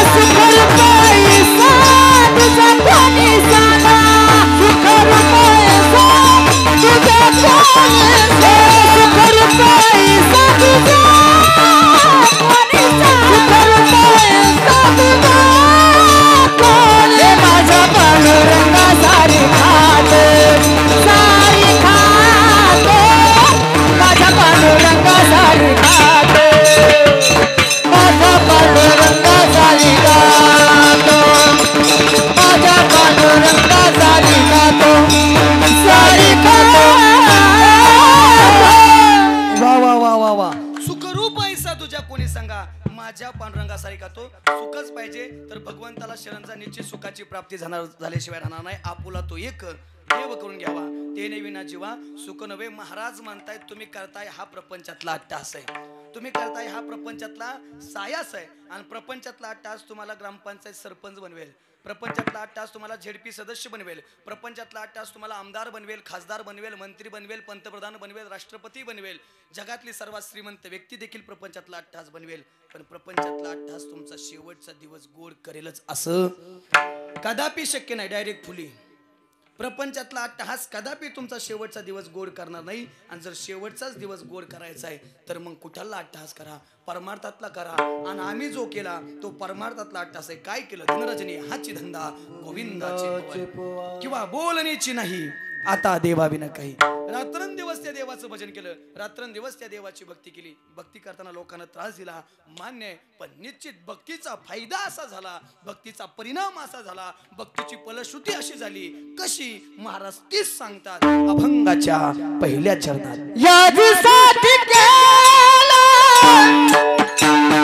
सुख रुपये तुझा कोणी सांगा, सुख रुपये तुझा कोणी सुख रुपये तुझा कोणी सुख रुपये तुझा कोणी. माझ्या पांडुरंगा सारी खातो, सारी खातो, माझ्या पांडुरंगा सारी खातो, माझ्या पांडुरंगा सारी खातो, माझ्या पांडुरंगा सारी खातो, सारी खातो. वा वा वा वा वा. सुखरूप ऐसा तुझ्या कोणी सांगा, माझ्या पांडुरंगा सारी खातो. सुखच पाहिजे तर भगवंताला शरणचा निश्चित सुखाची प्राप्ती झाल्याशिवाय राहणार नाही. आपुला तो एक देव करून घ्यावा, ते नवी ना जीवा सुख नवे. महाराज म्हणतायत तुम्ही करताय हा प्रपंचातला अट्टास आहे, तुम्ही करताय हा प्रपंचातला सायास आहे. आणि प्रपंचातला अट्टास तुम्हाला ग्रामपंचायत सरपंच बनवेल, प्रपंचातला 8 तास तुम्हाला झेडपी सदस्य बनवेल, प्रपंचातला 8 तास तुम्हाला आमदार बनवेल, खासदार बनवेल, मंत्री बनवेल, पंतप्रधान बनवेल, राष्ट्रपती बनवेल, जगातली सर्वात श्रीमंत व्यक्ती देखील प्रपंचातला 8 तास बनवेल. पण प्रपंचातला 8 तास तुमचा शेवटचा दिवस गोड करेलच असं कदापि शक्य नाही. डायरेक्ट फुली प्रपंचातला 8 तास कदापि तुमचा शेवटचा दिवस गोड करणार नाही. आणि जर शेवटचाच दिवस गोड करायचा आहे तर मग कुठला 8 तास करा, परमार्थातला करा. आणि आम्ही जो केला तो परमार्थातला 8 तास आहे. काय केलं? धनरजनी हाची धंदा गोविंदाची किंवा बोलण्याची नाही, आता देवाविना काही. रात्रंदिवस त्या देवाचं भजन केलं, रात्रंदिवस त्या देवाची भक्ती केली. भक्ती करताना लोकांना त्रास दिला मान्य आहे, पण निश्चित भक्तीचा फायदा असा झाला, भक्तीचा परिणाम असा झाला, भक्तीची फलश्रुती अशी झाली. कशी? महाराज तीच सांगतात अभंगाच्या पहिल्या चरणात. यादीसाठी केला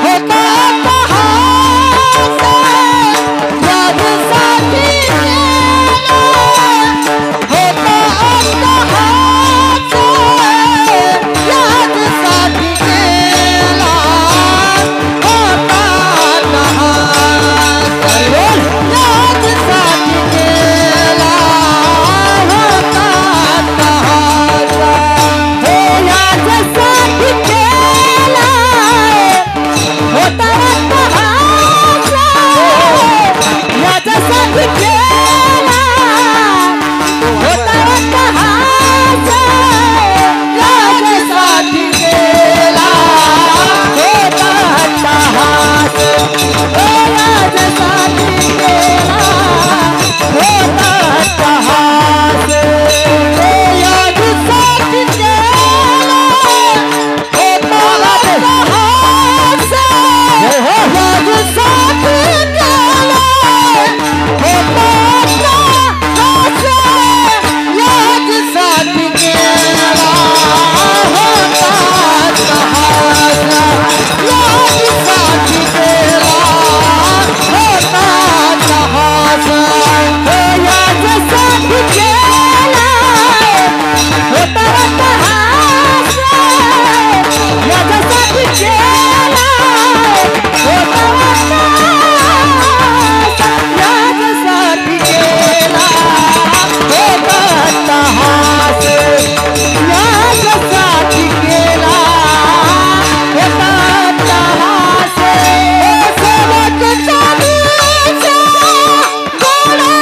होता पहासा, यादीसाठी केला होता पहासा, यादीसाठी केला होता पहासा, यादीसाठी केला होता पहासा. याच्यासाठी केला होता पहासा, याच्यासाठी केला होता पहासा, याच्यासाठी केला होता पहासा, याच्यासाठी केला होता पहासा, याच्यासाठी केला होता पहासा, याच्यासाठी केला होता पहासा, याच्यासाठी केला होता पहासा, याच्यासाठी केला होता पहासा, याच्यासाठी केला होता पहासा, याच्यासाठी केला होता पहासा, याच्यासाठी केला होता पहासा, याच्यासाठी केला होता पहासा. शेवटचा दिवस गोडा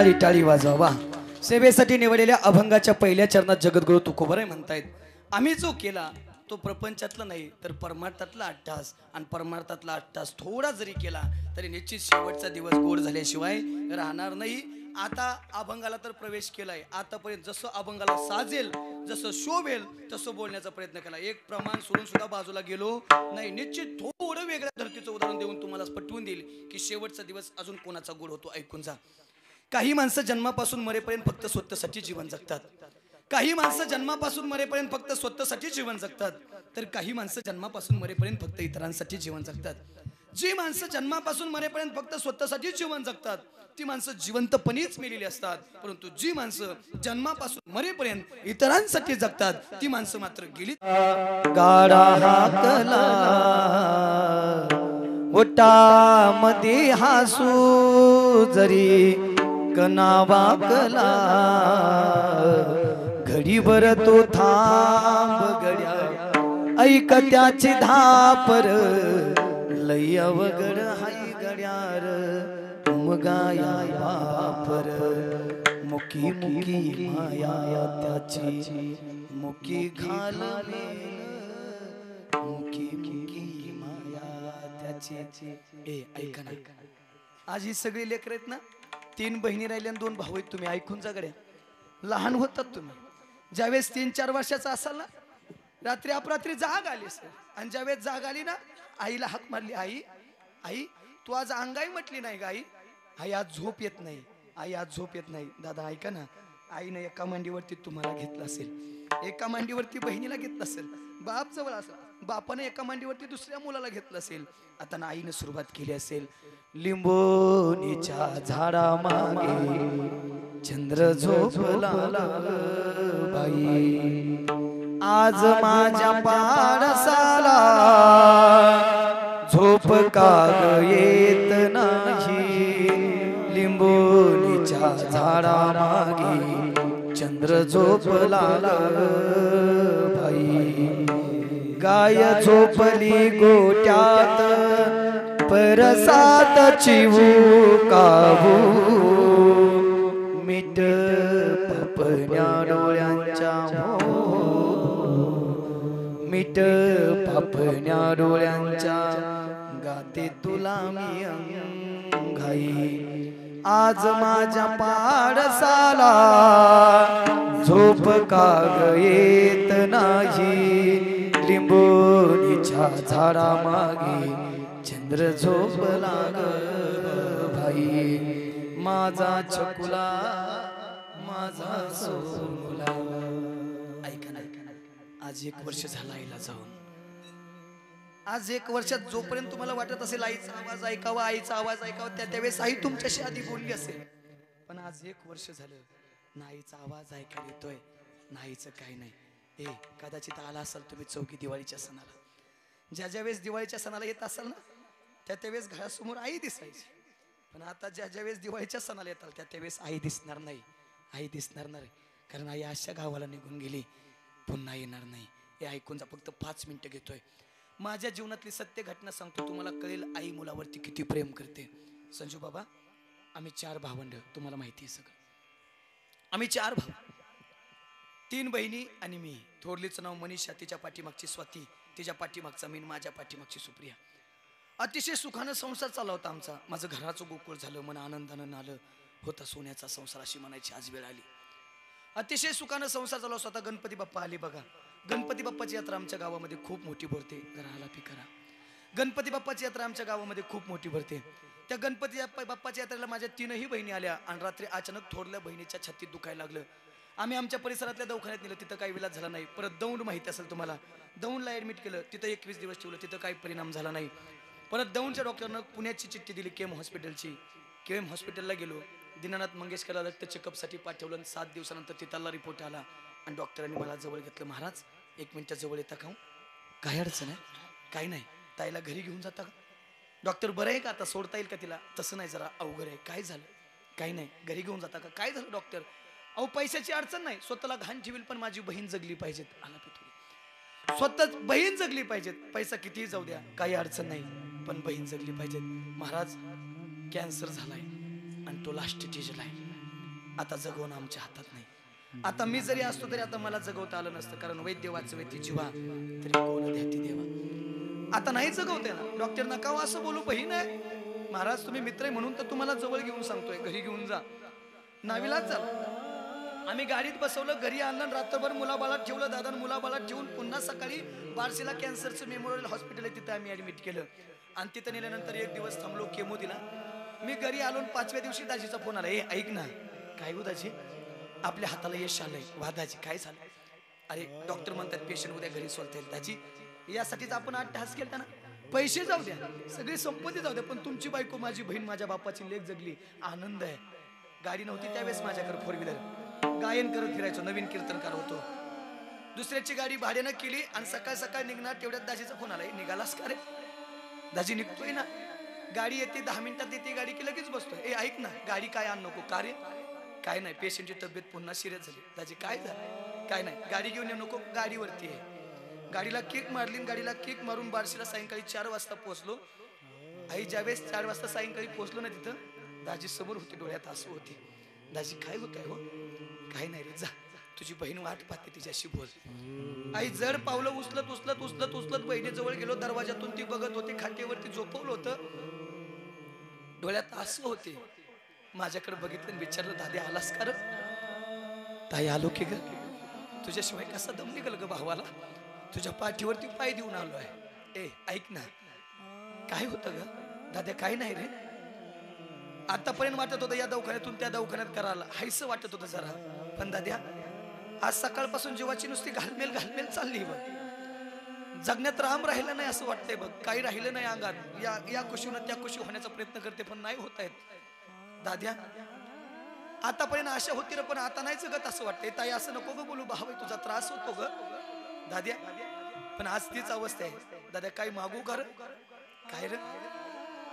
टाळी टाळी वाजवा. सेवेसाठी निवडलेल्या अभंगाच्या पहिल्या चरणात जगद्गुरु तुकोबराय म्हणतायत, आम्ही जो केला तो प्रपंचातला नाही तर परमार्थातला अट्टास, आणि परमार्थातला अट्टास थोडा जरी केला तरी निश्चित शेवटचा दिवस गोड झाल्याशिवाय राहणार नाही. आता अभंगाला तर प्रवेश केलाय, आतापर्यंत जसं अभंगाला साजेल, जसं शोभेल तसं बोलण्याचा प्रयत्न केला. एक प्रमाण सोडून सुद्धा बाजूला गेलो नाही. निश्चित थोडं वेगळ्या धर्तीचं उदाहरण देऊन तुम्हाला पटवून देईल की शेवटचा दिवस अजून कोणाचा गोड होतो. ऐकून जा. काही माणसं जन्मापासून मरेपर्यंत फक्त स्वतःसाठी जीवन जगतात. काही माणसं जन्मापासून मरेपर्यंत फक्त स्वतःसाठी जीवन जगतात, तर काही माणसं जन्मापासून मरेपर्यंत फक्त इतरांसाठी जीवन जगतात. जी माणसं जन्मापासून मरेपर्यंत फक्त स्वतःसाठी जीवन जगतात ती माणसं जिवंतपणीच मेलेली असतात, परंतु जी माणसं जन्मापासून मरेपर्यंत इतरांसाठी जगतात ती माणसं मात्र गेली. गाडा हाकला ओटामध्ये हासू जरी कना वाकला, घडीभर तो थांब गड्या ऐक त्याची धापर, लय अवघड हाय गड्यार मुगाया बापर. मुकी मुकी माया त्याची मुकी घाल मुकी मुकी माया त्याची. ए ऐका ना, आज ही सगळी लेकर आहेत ना, 3 बहिणी राहिल्या आणि 2 भाऊ आहेत. तुम्ही ऐकून जा गड्या, लहान होतात तुम्ही. ज्यावेळेस 3-4 वर्षाचा असाल ना, रात्री अपरात्री जाग आली सर, आणि ज्यावेळेस जाग आली ना, आईला हाक मारली, आई आई तू आज अंगाई म्हटली नाही का आई, आई आज झोप येत नाही, आई आज झोप येत नाही. दादा ऐका ना, आईने एका मांडीवरती तुम्हाला घेतलं असेल, एका मांडीवरती बहिणीला घेतलं असेल, बाप जवळ असेल, बापाने एका मांडीवरती दुसऱ्या मुलाला घेतलं असेल. आता ना आईने सुरुवात केली असेल, लिंबोनीच्या झाडा मागे चंद्र झोपला बाई, आज माझ्या पाडसाला झोप का येत नाही. लिंबोनीच्या झाडा मागे चंद्र झोपला बाई, गाय झोपली गोट्यात परसात चिवू कावू, मीठ पापण्या डोळ्यांच्या मीठ पापण्या डोळ्यांच्या गाते तुला मी अंगाई. आज माझ्या पाडसाला झोप का येत नाही. लिंबोनीच्या झाडा मागे चंद्र झोपला भाई, माझा छकुला माझा सोनुला. ऐका ना, आज 1 वर्ष झाला आईला जाऊन. आज 1 वर्षात जोपर्यंत तुम्हाला वाटत असेल आईचा आवाज ऐकावा, आईचा आवाज ऐकावा, त्यावेळेस आई तुमच्याशी आधी बोलली असेल. पण आज 1 वर्ष झालं ना आईचा आवाज ऐकायला येतोय, नाहीचं काही नाही. कदाचित आला असाल तुम्ही चौकी दिवाळीच्या सणाला. ज्या वेळेस दिवाळीच्या सणाला येत असाल ना, त्यावेळेस घरासमोर आई दिसायची. पण आता ज्या वेळेस दिवाळीच्या सणाला येताल त्यावेळेस आई दिसणार नाही. आई दिसणार नाही कारण आई अशा गावाला निघून गेली, पुन्हा येणार नाही. हे ऐकून जा, फक्त 5 मिनिटं घेतोय. माझ्या जीवनातली सत्य घटना सांगतो, तुम्हाला कळेल आई मुलावरती किती प्रेम करते. संजू बाबा, आम्ही 4 भावंड, तुम्हाला माहिती आहे सगळं. आम्ही 4 भाऊ, 3 बहिणी आणि मी. थोरलीचं नाव मनीषा, तिच्या पाठीमागची स्वाती, तिच्या पाठीमागचा मीन, माझ्या पाठीमागची सुप्रिया. अतिशय सुखानं संसार चालला होता आमचा. माझं घराचं गोकुळ झालं, मन आनंदानं नालं होता सोन्याचा संसार अशी म्हणायची आज वेळ आली. अतिशय सुखानं संसार चालू. स्वतः गणपती बाप्पा आले बघा. गणपती बाप्पाची यात्रा आमच्या गावामध्ये खूप मोठी भरते. जरा आलापी करा. गणपती बाप्पाची यात्रा आमच्या गावामध्ये खूप मोठी भरते. त्या गणपती बाप्पाच्या यात्रेला माझ्या 3ही बहिणी आल्या आणि रात्री अचानक थोरल्या बहिणीच्या छातीत दुखायला लागलं. आम्ही आमच्या परिसरातल्या दवाखान्यात नेलं, तिथं काही विलाज झाला नाही. परत दौंड माहिती असेल तुम्हाला, दौंडला ॲडमिट केलं, तिथं 21 दिवस ठेवलं, तिथं काही परिणाम झाला नाही. परत दौंडच्या डॉक्टरनं पुण्याची चिठ्ठी दिली केम हॉस्पिटलची. केम हॉस्पिटलला गेलो, दीनानाथ मंगेशकरला रक्त चेकअपसाठी पाठवलं. 7 दिवसानंतर तिथला रिपोर्ट आला आणि डॉक्टरांनी मला जवळ घेतलं. महाराज 1 मिनिट जवळ येता का? काय अडचण आहे? काही नाही. ताईला घरी घेऊन जाता का? डॉक्टर बरं आहे का आता? सोडता येईल का तिला? तसं नाही, जरा अवघड आहे. काय झालं? काही नाही. घरी घेऊन जाता का? काय झालं डॉक्टर? अहो पैशाची अडचण नाही, स्वतःला घाण ठेवील पण माझी बहीण जगली पाहिजेत. आला पिथोडी, स्वतः बहीण जगली पाहिजेत. पैसा कितीही जाऊ द्या, काही अडचण नाही, पण बहीण जगली पाहिजेत. महाराज कॅन्सर झालाय आणि तो लास्ट स्टेजला आहे. आता जगवणं आमच्या हातात नाही. आता मी जरी असतो तरी आता मला जगवता आलं नसतं, कारण वैद्य वाचवे ती जीवा तरी कोण द्याती देवा. आता नाही जगवते ना डॉक्टर, नका हो असं बोलू. बहीण आहे महाराज, तुम्ही मित्र आहे म्हणून तर तुम्हाला जवळ घेऊन सांगतोय, घरी घेऊन जा. नाविलाज झाला, आम्ही गाडीत बसवलं, घरी आणलं, रात्रभर मुलाबाळात ठेवलं. दादा मुलाबाळात ठेवून पुन्हा सकाळी बार्शीला कॅन्सरचं मेमोरियल हॉस्पिटल आहे, तिथं आम्ही ऍडमिट केलं. आणि तिथं नेल्यानंतर एक दिवस थांबलो, केमो दिला. मी घरी आलो, 5व्या दिवशी दाजीचा फोन आला. ऐक ना, काय हो दाजी, आपल्या हाताला यश आलंय. वा दाजी, काय झालं? अरे डॉक्टर म्हणतात पेशंट उद्या घरी सोडता येईल. दाजी यासाठीच आपण 8 तास केलता ना. पैसे जाऊ द्या, सगळी संपत्ती जाऊ द्या, पण तुमची बायको, माझी बहीण, माझ्या बापाची लेक जगली, आनंद आहे. गाडी नव्हती त्यावेळेस माझ्याकडे 4 व्हीलर, गायन करत फिरायचो, नवीन कीर्तनकार होतो. दुसऱ्याची गाडी भाड्यानं केली आणि सकाळ सकाळ निघणार. तेवढ्यात दाजीचा फोन आला, निघालास का रे? दाजी निघतोय ना. गाडी येते, 10 मिनिटात येते गाडी, की लगेच बसतोय. ऐक ना, गाडी काय आण नको. का रे? काय नाही, पेशंटची तब्येत पुन्हा सिरियस झाली. दाजी काय झालं? काय नाही, गाडी घेऊन येऊ नको, गाडीवरती आहे. गाडीला किक मारली, गाडीला किक मारून बार्शीला सायंकाळी 4 वाजता पोहोचलो. आई ज्यावेळेस 4 वाजता सायंकाळी पोहोचलो ना, तिथं दाजी समोर होते, डोळ्यात आसू होते. दाजी काय होत आहे हो? काय नाही रे, जा, तुझी बहीण वाट पाहते, तिच्याशी बोल. आई जड पावलं उचलत उचलत उचलत उचलत बहिणीजवळ गेलो. दरवाजातून ती बघत होती, खाटेवरती झोपवलं होतं, डोळ्यात आसू होते. माझ्याकडे बघितलं आणि विचारलं, दादी आलास का रे? ताई आलो की ग, तुझ्याशिवाय कसा दम निघल ग भावाला, तुझ्या पाठीवरती पाय देऊन आलो आहे. ऐक ना, काय होतं ग? दादा काय नाही रे, आतापर्यंत वाटत होतं या दवाखान्यातून त्या दवाखान्यात करायला, हायसं वाटत होतं जरा, पण दाद्या आज सकाळपासून जीवाची नुसती घालमेल घालमेल चालली बघ. जगण्यात राम राहिलं नाही असं वाटतंय बघ, काही राहिलं नाही अंगात. या कुशीनं त्या कुशी होण्याचा प्रयत्न करते पण नाही होत आहेत. दाद्या आतापर्यंत आशा होती रे, पण आता नाही जगत असं वाटतंय. ताई असं नको ग बोलू, भाऊ तुझा त्रास होतो ग दाद्या, पण आज तीच अवस्था आहे. दाद्या काय मागू कर? काय रे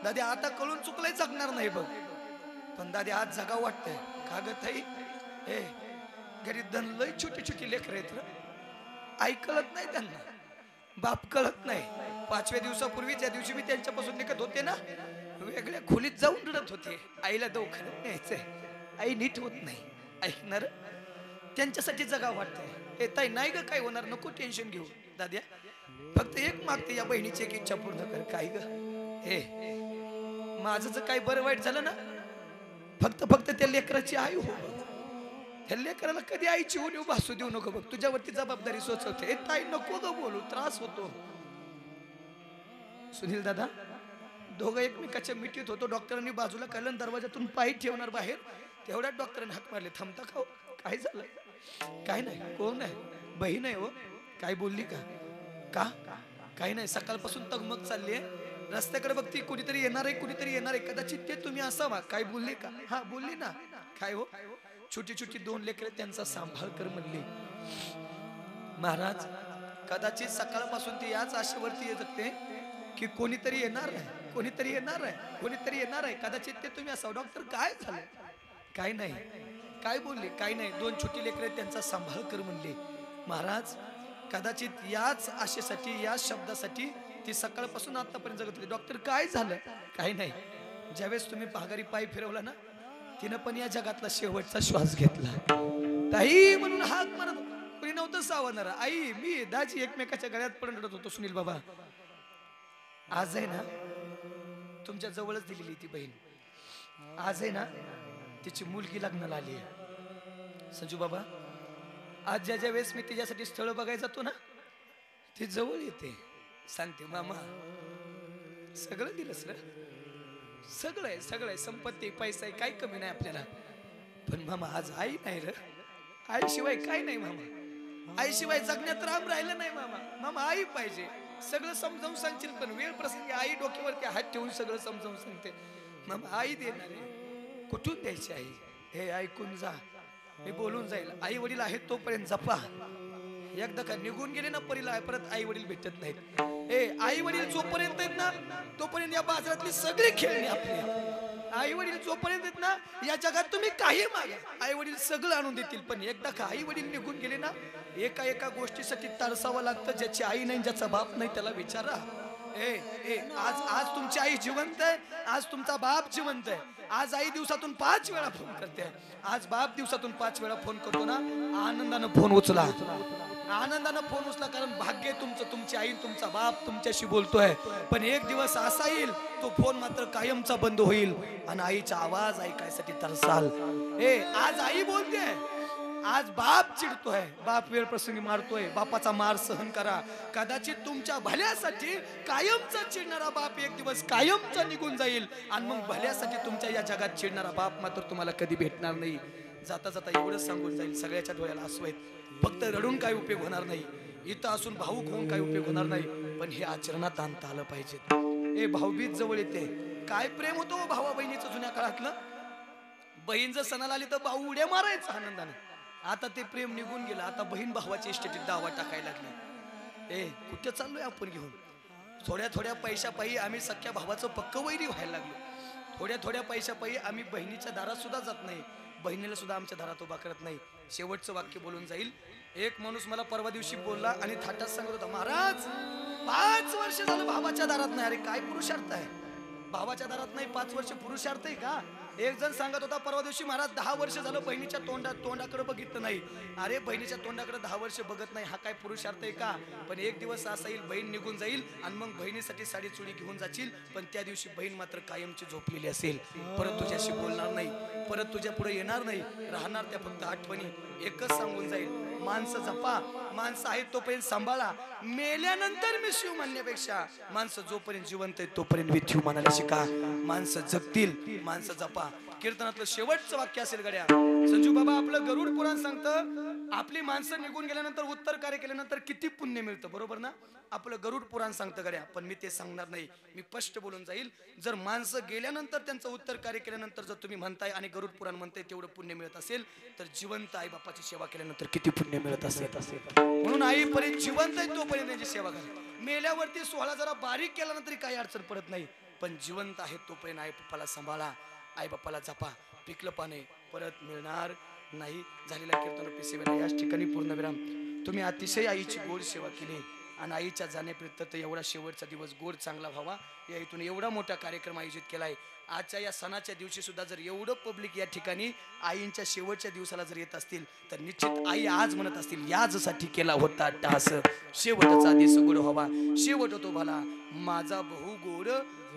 दाद्या, आता कळून चुकलंय, जगणार नाही बघ, पण दाद्या आज जगाव वाटतंय. का ग ताई? घरी लय छोटी छोटी लेकरं आहेत, आई कळत नाही त्यांना, बाप कळत नाही. 5व्या दिवसापूर्वी ज्या दिवशी मी त्यांच्यापासून निघत होते ना, वेगळ्या खोलीत जाऊन रडत होते. आईला दवाखान्यात न्यायचंय, आई नीट होत नाही. ऐकणार, त्यांच्यासाठी जगाव वाटतंय. हे ताई नाही ग काय होणार, नको टेन्शन घेऊ. दाद्या फक्त एक मागते, या बहिणीची एक इच्छा पूर्ण कर. काय ग? माझं जर काही बरं वाईट झालं ना, फक्त त्या लेकराची आई हो. त्या लेकराला कधी आईची उणीव भासू देऊ नको बघ, तुझ्यावरती जबाबदारी सोचवते. ताई नको ग बोलू, त्रास होतो. सुनील दादा दोघं एकमेकाच्या मिठीत होतो. डॉक्टरांनी बाजूला काढलं, दरवाजातून पाय ठेवणार बाहेर, तेवढ्यात डॉक्टरांनी हाक मारले, थांबता का? काय झालं? काय नाही. कोण आहे? बहीण आहे हो. काय बोलली का? का काही नाही, सकाळपासून तगमग चालली आहे. रस्त्याकडे बघती, कुणीतरी येणार आहे, कुणीतरी येणार आहे, कदाचित ते तुम्ही असावा. काय बोलली का? हा बोलली ना. काय हो? छोटी छोटी 2 लेकरे, त्यांचा सांभाळ कर म्हणली. महाराज कदाचित सकाळपासून ती याच आशेवरती येत होते की कोणीतरी येणार आहे, कोणीतरी येणार आहे, कोणीतरी येणार आहे, कदाचित ते तुम्ही असावं. डॉक्टर काय झालं? काय नाही. काय बोलले? काय नाही, 2 छोटी लेकरे, त्यांचा सांभाळ कर म्हणली. महाराज कदाचित याच आशेसाठी, याच शब्दासाठी ती सकाळपासून आतापर्यंत जगत होती. डॉक्टर काय झालं? काही नाही. ज्यावेळेस तुम्ही पहागारी पाय फिरवला ना, तिनं पण या जगातला शेवटचा श्वास घेतला. ताई म्हणून हाक मारत, कोणी नव्हतं सावरणार. आई, मी, दाजी एकमेकाच्या गळ्यात पडून रडत होतो. सुनील बाबा आज आहे ना, तुमच्या जवळच दिलेली ती बहीण, आज आहे ना तिची मुलगी लग्नाला आली आहे. संजू बाबा आज ज्या वेळेस मी तिच्यासाठी स्थळ बघायला जातो ना, ती जवळ येते, सांगते मामा सगळं दिलंस रे, सगळं आहे, सगळं आहे, संपत्ती पैसा आहे, काही कमी नाही आपल्याला, पण मामा आज आई नाही रे, आईशिवाय काय नाही मामा, आईशिवाय जगण्यात राम राहिलं नाही मामा. मामा आई पाहिजे. सगळं समजावून सांगशील, पण वेळ प्रसंगी आई डोक्यावरती हात ठेवून सगळं समजावून सांगते. मामा आई देणार आहे, कुठून द्यायची आई? हे ऐकून जा, मी बोलून जाईल. आई वडील आहेत तोपर्यंत जपा. एकदा का निघून गेले ना परीला, परत आई वडील भेटत नाहीत. आई वडील जोपर्यंत आहेत ना, तोपर्यंत या बाजारातली सगळी खेळणी आपली. आई वडील जोपर्यंत आहेत ना, या जगात तुम्ही काही मागा, आई वडील सगळं आणून देतील. पण एकदा का आई वडील निघून गेले ना, एका एका गोष्टीसाठी तरसावं लागतं. ज्याची आई नाही, ज्याचा बाप नाही, त्याला विचारा. ए ए आज आज तुमची आई जिवंत आहे, आज तुमचा बाप जिवंत आहे. आज आई दिवसातून 5 वेळा फोन करते, आज बाप दिवसातून 5 वेळा फोन करतो ना, आनंदानं फोन उचला, आनंदानं फोन उचला. कारण भाग्य तुमचं, तुमची आई तुमचा बाप तुमच्याशी बोलतोय. पण एक दिवस असा येईल तो फोन मात्र कायमचा बंद होईल आणि आईचा आवाज ऐकायसाठी तरसाल. ए आज आई बोलते, आज बाप चिडतोय, बाप वेळ प्रसंगी मारतोय. बापाचा मार सहन करा. कदाचित तुमच्या भल्यासाठी कायमचा चिडणारा बाप एक दिवस कायमचा निघून जाईल आणि मग भल्यासाठी तुमच्या या जगात चिडणारा बाप मात्र तुम्हाला कधी भेटणार नाही. जाता जाता एवढंच सांगून जाईल, सगळ्याच्या डोळ्याला हसू आहेत. फक्त रडून काय उपयोग होणार नाही, इथं असून भाऊक होऊन काय उपयोग होणार नाही, पण हे आचरणात आणता आलं पाहिजे. ए भाऊबीज जवळ येते, काय प्रेम होतो भावा बहिणीचं जुन्या काळातलं. बहीण जर सणाला आली तर भाऊ उड्या मारायचा आनंदाने. आता ते प्रेम निघून गेलं. आता बहीण भावाची इस्टेटीत दावा टाकायला लागली. ए कुठे चाललोय आपण घेऊन? थोड्या थोड्या पैशापायी आम्ही सख्या भावाचं पक्क वैरी व्हायला लागलो. थोड्या थोड्या पैशापायी आम्ही बहिणीच्या दारात सुद्धा जात नाही, बहिणीला सुद्धा आमच्या दारात उभा करत नाही. शेवटचं वाक्य बोलून जाईल. एक माणूस मला परवा दिवशी बोलला आणि थाटात सांगत होता, महाराज 5 वर्ष झालं भावाच्या दारात नाही. अरे काय पुरुषार्थ आहे, भावाच्या दारात नाही 5 वर्ष पुरुषार्थ आहे का? एक जण सांगत होता परवा दिवशी, महाराज 10 वर्ष झालं बहिणीच्या तोंडाकडे बघितलं नाही. अरे बहिणीच्या तोंडाकडे 10 वर्ष बघत नाही, हा काय पुरुषार्थ आहे का? पण एक दिवस असा येईल, बहीण निघून जाईल आणि मग बहिणीसाठी साडी चुडी घेऊन जाशील, पण त्या दिवशी बहीण मात्र कायमची झोपलेली असेल. परत तुझ्याशी बोलणार नाही, परत तुझ्या पुढे येणार नाही, राहणार त्या फक्त आठवणी. एकच सांगून जाईल, माणसं जपा, माणसं आहेत तोपर्यंत सांभाळा. मेल्यानंतर मी शिव म्हणण्यापेक्षा माणसं जोपर्यंत जिवंत आहेत तोपर्यंत विठ्यू म्हणायला शिका. माणसं जगतील, माणसं जपा. कीर्तनातलं शेवटचं वाक्य असेल गड्या, संजू बाबा आपलं गरुड पुराण सांगतं, आपली माणसं निघून गेल्यानंतर उत्तर कार्य केल्यानंतर किती पुण्य मिळतं, बरोबर ना? आपलं गरुड पुराण सांगतं गड्या. पण मी ते सांगणार नाही, मी स्पष्ट बोलून जाईल. जर माणसं गेल्यानंतर त्यांचं उत्तर कार्य केल्यानंतर जर तुम्ही म्हणताय आणि गरुड पुराण म्हणताय तेवढं पुण्य मिळत असेल, तर जिवंत आई बापाची सेवा केल्यानंतर किती पुण्य मिळत असेल. म्हणून आईपर्यंत जिवंत आहे तोपर्यंत त्यांची सेवा करा. मेल्यावरती 16 जरा बारीक केल्यानंतर काही अडचण पडत नाही, पण जिवंत आहे तोपर्यंत आई बापाला सांभाळा, आई बापाला जपा. पिकलं पाने परत मिळणार नाही. झालेल्या कीर्तन सेवेला याच ठिकाणी पूर्णविराम. तुम्ही अतिशय आईची गोड सेवा केली आणि आईच्या जाण्यापर्यंत एवढा शेवटचा दिवस गोड चांगला व्हावा या इथून एवढा मोठा कार्यक्रम आयोजित केलाय. आजच्या या सणाच्या दिवशी सुद्धा जर एवढं पब्लिक या ठिकाणी आईंच्या शेवटच्या दिवसाला जर येत असतील तर निश्चित आई आज म्हणत असतील, याचसाठी केला होता टास, शेवटचा दिवस गोड व्हावा. शेवट होतो भला माझा बहु गोड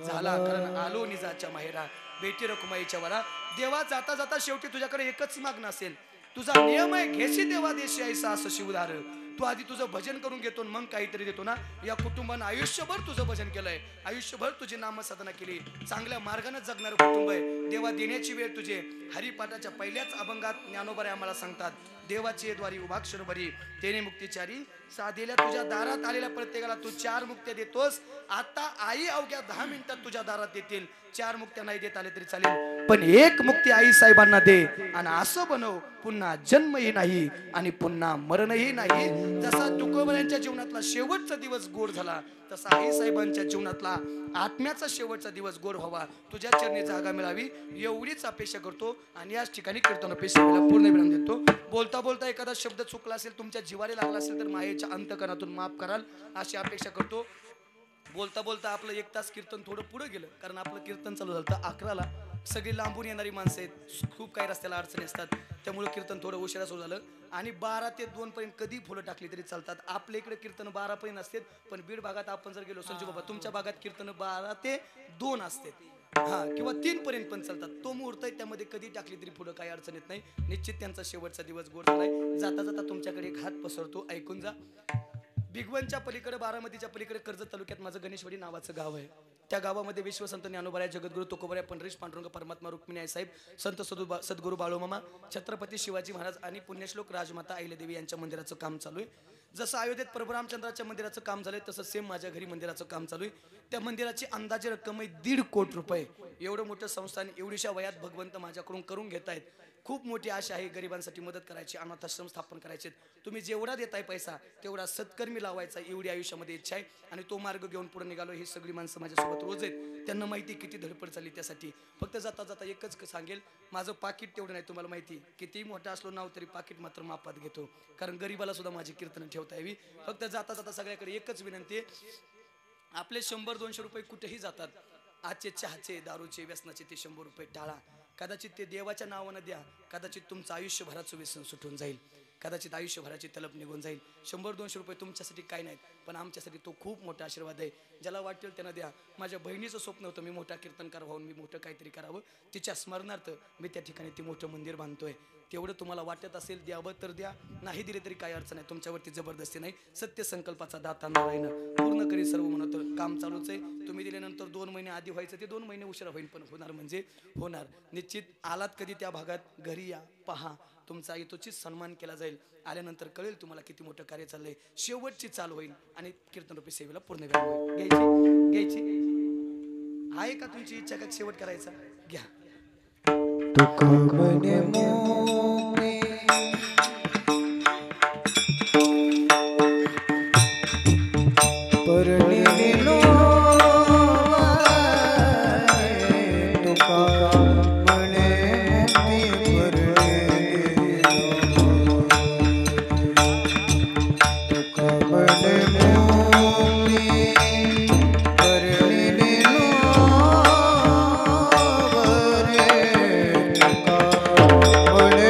झाला, कारण आलो निजाच्या माहेरा, बेटी रखुमाईच्या वरा. देवा जाता जाता शेवटी तुझ्याकडे एकच मागणं असेल, तुझा नियम आहे घेशी देवा देशी ऐसा असं शिवधार. तू आधी तुझं भजन करून घेतो मग काहीतरी देतो ना. या कुटुंबानं आयुष्यभर तुझं भजन केलंय, आयुष्यभर तुझी नामसाधना केली, चांगल्या मार्गाने जगणारं कुटुंब आहे. देवा देण्याची वेळ तुझे. हरिपाठाच्या पहिल्याच अभंगात ज्ञानोबारे आम्हाला सांगतात, देवाची द्वारी उभाक्षर भरी तेने मुक्तीचारी, साधेल्या तुझ्या दारात आलेल्या प्रत्येकाला तू 4 मुक्त्या देतोस. आता आई अवघ्या 10 मिनिटात तुझ्या दारात देतील. 4 मुक्त्या नाही देत आले तरी चालेल, पण 1 मुक्ती आई साहेबांना दे आणि असं बनव पुन्हा जन्मही नाही आणि पुन्हा मरणही नाही. जसा तुकोबऱ्यांच्या जीवनातला शेवटचा दिवस गोड झाला तसा आई साहेबांच्या जीवनातला आत्म्याचा शेवटचा दिवस गोड व्हावा, तुझ्या चरणी जागा मिळावी एवढीच अपेक्षा करतो. आणि याच ठिकाणी कीर्तन पेशेला पूर्ण विराम देतो. बोलता बोलता एखादा शब्द चुकला असेल, तुमच्या जिवारी लागला असेल तर मायेच्या अंतकरणातून माफ कराल अशी अपेक्षा करतो. बोलता बोलता आपलं 1 तास कीर्तन थोडं पुढे गेलं, कारण आपलं कीर्तन चालू झालं तर 11ला. सगळी लांबून येणारी माणसं आहेत, खूप काही रस्त्याला अडचणी असतात, त्यामुळे कीर्तन थोडं उशिरा सुरू झालं. आणि 12 ते 2 पर्यंत कधी फुलं टाकली तरी चालतात. आपल्या इकडे कीर्तन 12 पर्यंत असतात, पण बीड भागात आपण जर गेलो संजू बाबा, तुमच्या भागात कीर्तन 12 ते 2 असतात, हा किंवा 3 पर्यंत पण चालतात. तो मुहूर्त आहे, त्यामध्ये कधी टाकली तरी पुढं काही अडचण येत नाही. निश्चित त्यांचा शेवटचा दिवस गोड झालाय. जाता जाता तुमच्याकडे एक हात पसरतो, ऐकून जा. भिगवणच्या पलीकडे, बारामतीच्या पलीकडे कर्जत तालुक्यात माझं गणेशवाडी नावाचं गाव आहे. त्या गावामध्ये विश्वसंत ज्ञानोबा, जगद्गुरु तुकोबा, पंढरीश पांडुरंग परमात्मा, रुक्मिणी आई साहेब, संत सद्गुरू बाळूमामा, छत्रपती शिवाजी महाराज आणि पुण्यश्लोक राजमाता अहिल्यादेवी यांच्या मंदिराचं काम चालू आहे. जसं अयोध्येत प्रभू रामचंद्राच्या मंदिराचं काम झालंय तसं सेम माझ्या घरी मंदिराचं काम चालू आहे. त्या मंदिराची अंदाजे रक्कम आहे 1.5 कोटी रुपये. एवढं मोठं संस्थान एवढ्याशा वयात भगवंत माझ्याकडून करून घेत आहेत. खूप मोठी आशा आहे गरिबांसाठी मदत करायची, अनाथाश्रम स्थापन करायचे. तुम्ही जेवढा देताय पैसा तेवढा सत्कर्मी लावायचा एवढी आयुष्यामध्ये इच्छा आहे. आणि तो मार्ग घेऊन पुढे निघालो. ही सगळी माणसं माझ्यासोबत रोज आहेत, त्यांना माहिती किती धडपड चालली त्यासाठी. फक्त जाता जाता एकच सांगेल, माझं पाकिट तेवढं नाही, तुम्हाला माहिती किती मोठं असलो नाव तरी पाकिट मात्र मापात घेतो, कारण गरीबाला सुद्धा माझी कीर्तन ठेवता यावी. फक्त जाता जाता सगळ्याकडे एकच विनंती आहे, आपले 100-200 रुपये कुठेही जातात. आजचे चहाचे दारूचे व्यसनाचे ते 100 रुपये टाळा. कदाचित ते देवाच्या नावानं द्या. कदाचित तुमचं आयुष्यभराचं व्यसन सुटून जाईल. कदाचित आयुष्यभराची तलप निघून जाईल. 100-200 रुपये तुमच्यासाठी काय नाहीत, पण आमच्यासाठी तो खूप मोठा आशीर्वाद आहे. ज्याला वाटेल त्यांना द्या. माझ्या बहिणीचं स्वप्न होतं मी मोठा कीर्तनकार व्हावून मी मोठं काहीतरी करावं. तिच्या स्मरणार्थ मी त्या ठिकाणी ती मोठं मंदिर बांधतोय. तेवढं तुम्हाला वाटत असेल द्यावं तर द्या, नाही दिले तरी काय अडचण आहे. तुमच्यावरती जबरदस्ती नाही. सत्य संकल्पाचा दाता नारायण पूर्ण करी सर्व म्हणत काम चालूच आहे. तुम्ही दिल्यानंतर 2 महिने आधी व्हायचं ते 2 महिने उशिरा होईल, पण होणार म्हणजे होणार. निश्चित आलात कधी त्या भागात घरी या, पहा. तुमचा इतोचित सन्मान केला जाईल. आल्यानंतर कळेल तुम्हाला किती मोठं कार्य चाललंय. शेवटची चाल होईल आणि कीर्तनरूपी सेवेला पूर्ण वेळ होईल. घ्यायची आहे का तुमची इच्छा का शेवट करायचा? घ्या. तुका म्हणे मोमे परणी दिलो तुका म्हणे मोती परणी तुका म्हणे मोती परणी दिलो बरे तुका म्हणे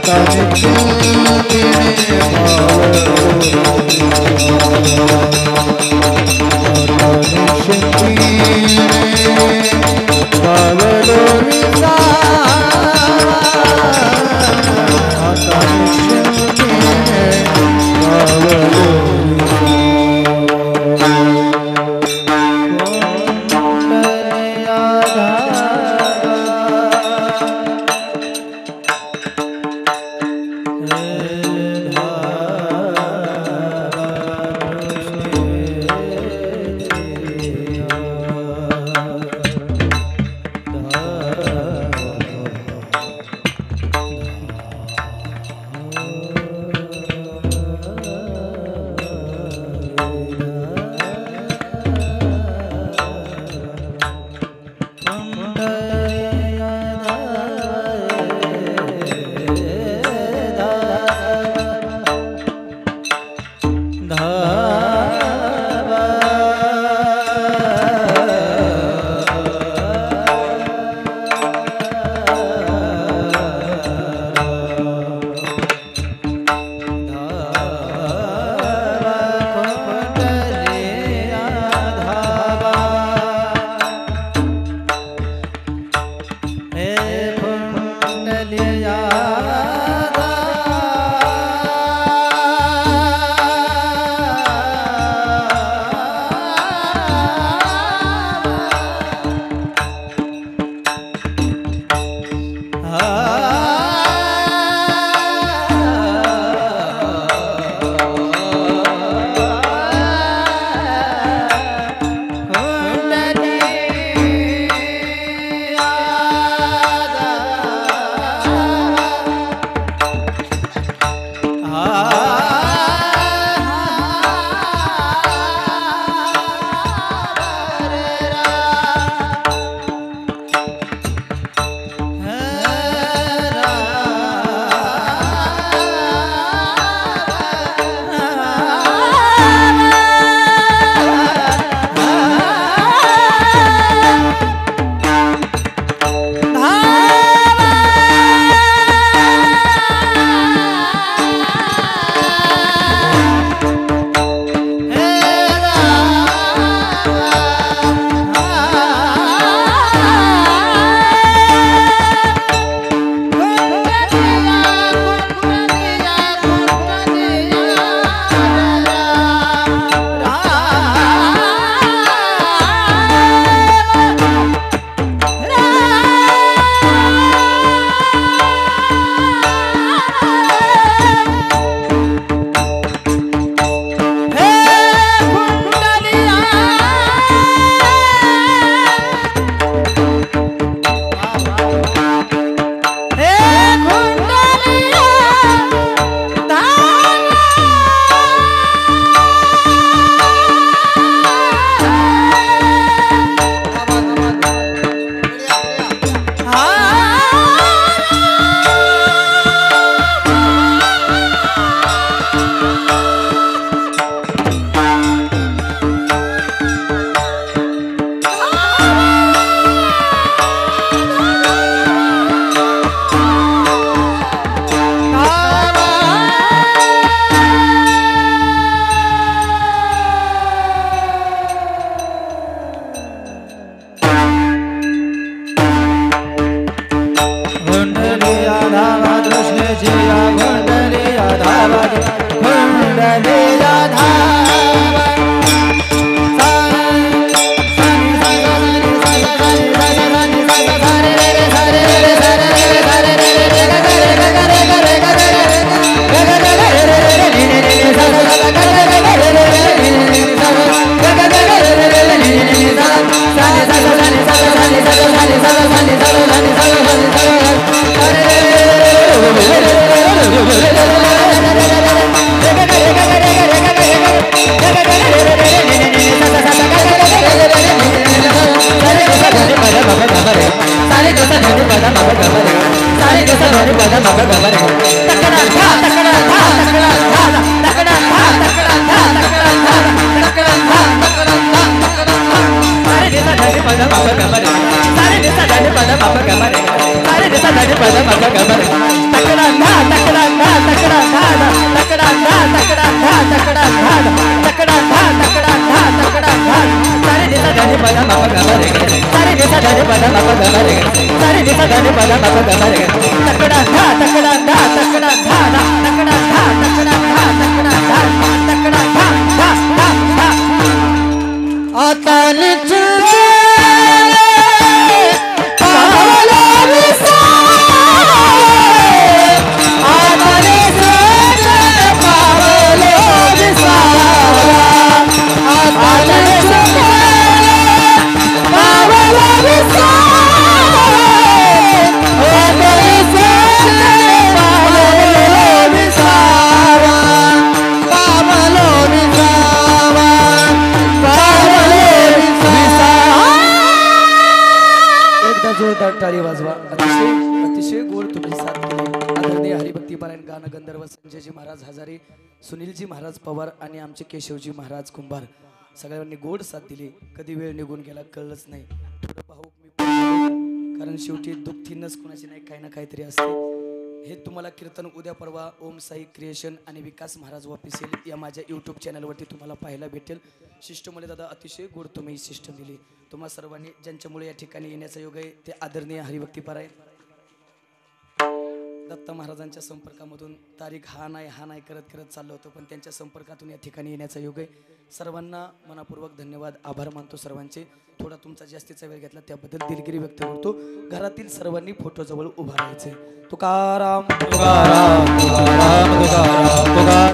Takkan पदा मा ग रे ग सारे नि सा रे पदा मा ग रे ग सारे नि सा रे पदा मा ग रे ग तकड़ा धा तकड़ा धा तकड़ा धा तकड़ा धा तकड़ा धा तकड़ा धा तकड़ा धा धा धा आता नि चुके पावला विसा आता नि चुके पावला विसा आता नि चुके पावला विसा आता नि चुके पावला विसा पावला विसा एकदा जोरदार टाळी वाजवा. अतिशय अतिशय गोड तुम्ही साथ केली. आदरणीय हरिभक्ती पारायण गाणं गंधर्व संजयजी महाराज हजारे, सुनीलजी महाराज पवार आणि आमचे केशवजी महाराज कुंभार सगळ्यांनी गोड साथ दिली. कधी वेळ निघून गेला कळलंच नाही. थोडं भाऊक मी पण झालो, कारण शेवटी दुःखीनच कोणाची नाही काही ना काहीतरी असते. हे तुम्हाला कीर्तन उद्या परवा ओम साई क्रिएशन आणि विकास महाराज ऑफिशियल या माझ्या यूट्यूब चॅनलवरती तुम्हाला पाहायला भेटेल. शिष्टमुळे दादा अतिशय गोड तुम्ही सिस्टम दिली. तुम्हा सर्वांनी ज्यांच्यामुळे या ठिकाणी येण्याचा योग आहे ते आदरणीय हरिभक्ती पारायण दत्त महाराजांच्या संपर्कामधून तारीख हा नाही करत चाललं होतं, पण त्यांच्या संपर्कातून या ठिकाणी येण्याचा योग आहे. सर्वांना मनापूर्वक धन्यवाद, आभार मानतो सर्वांचे. थोडा तुमचा जास्तीचा वेळ घेतला त्याबद्दल दिलगिरी व्यक्त करतो. घरातील सर्वांनी फोटोजवळ उभा राहायचे. तुकाराम तुकाराम तुकाराम तुकाराम तुकाराम.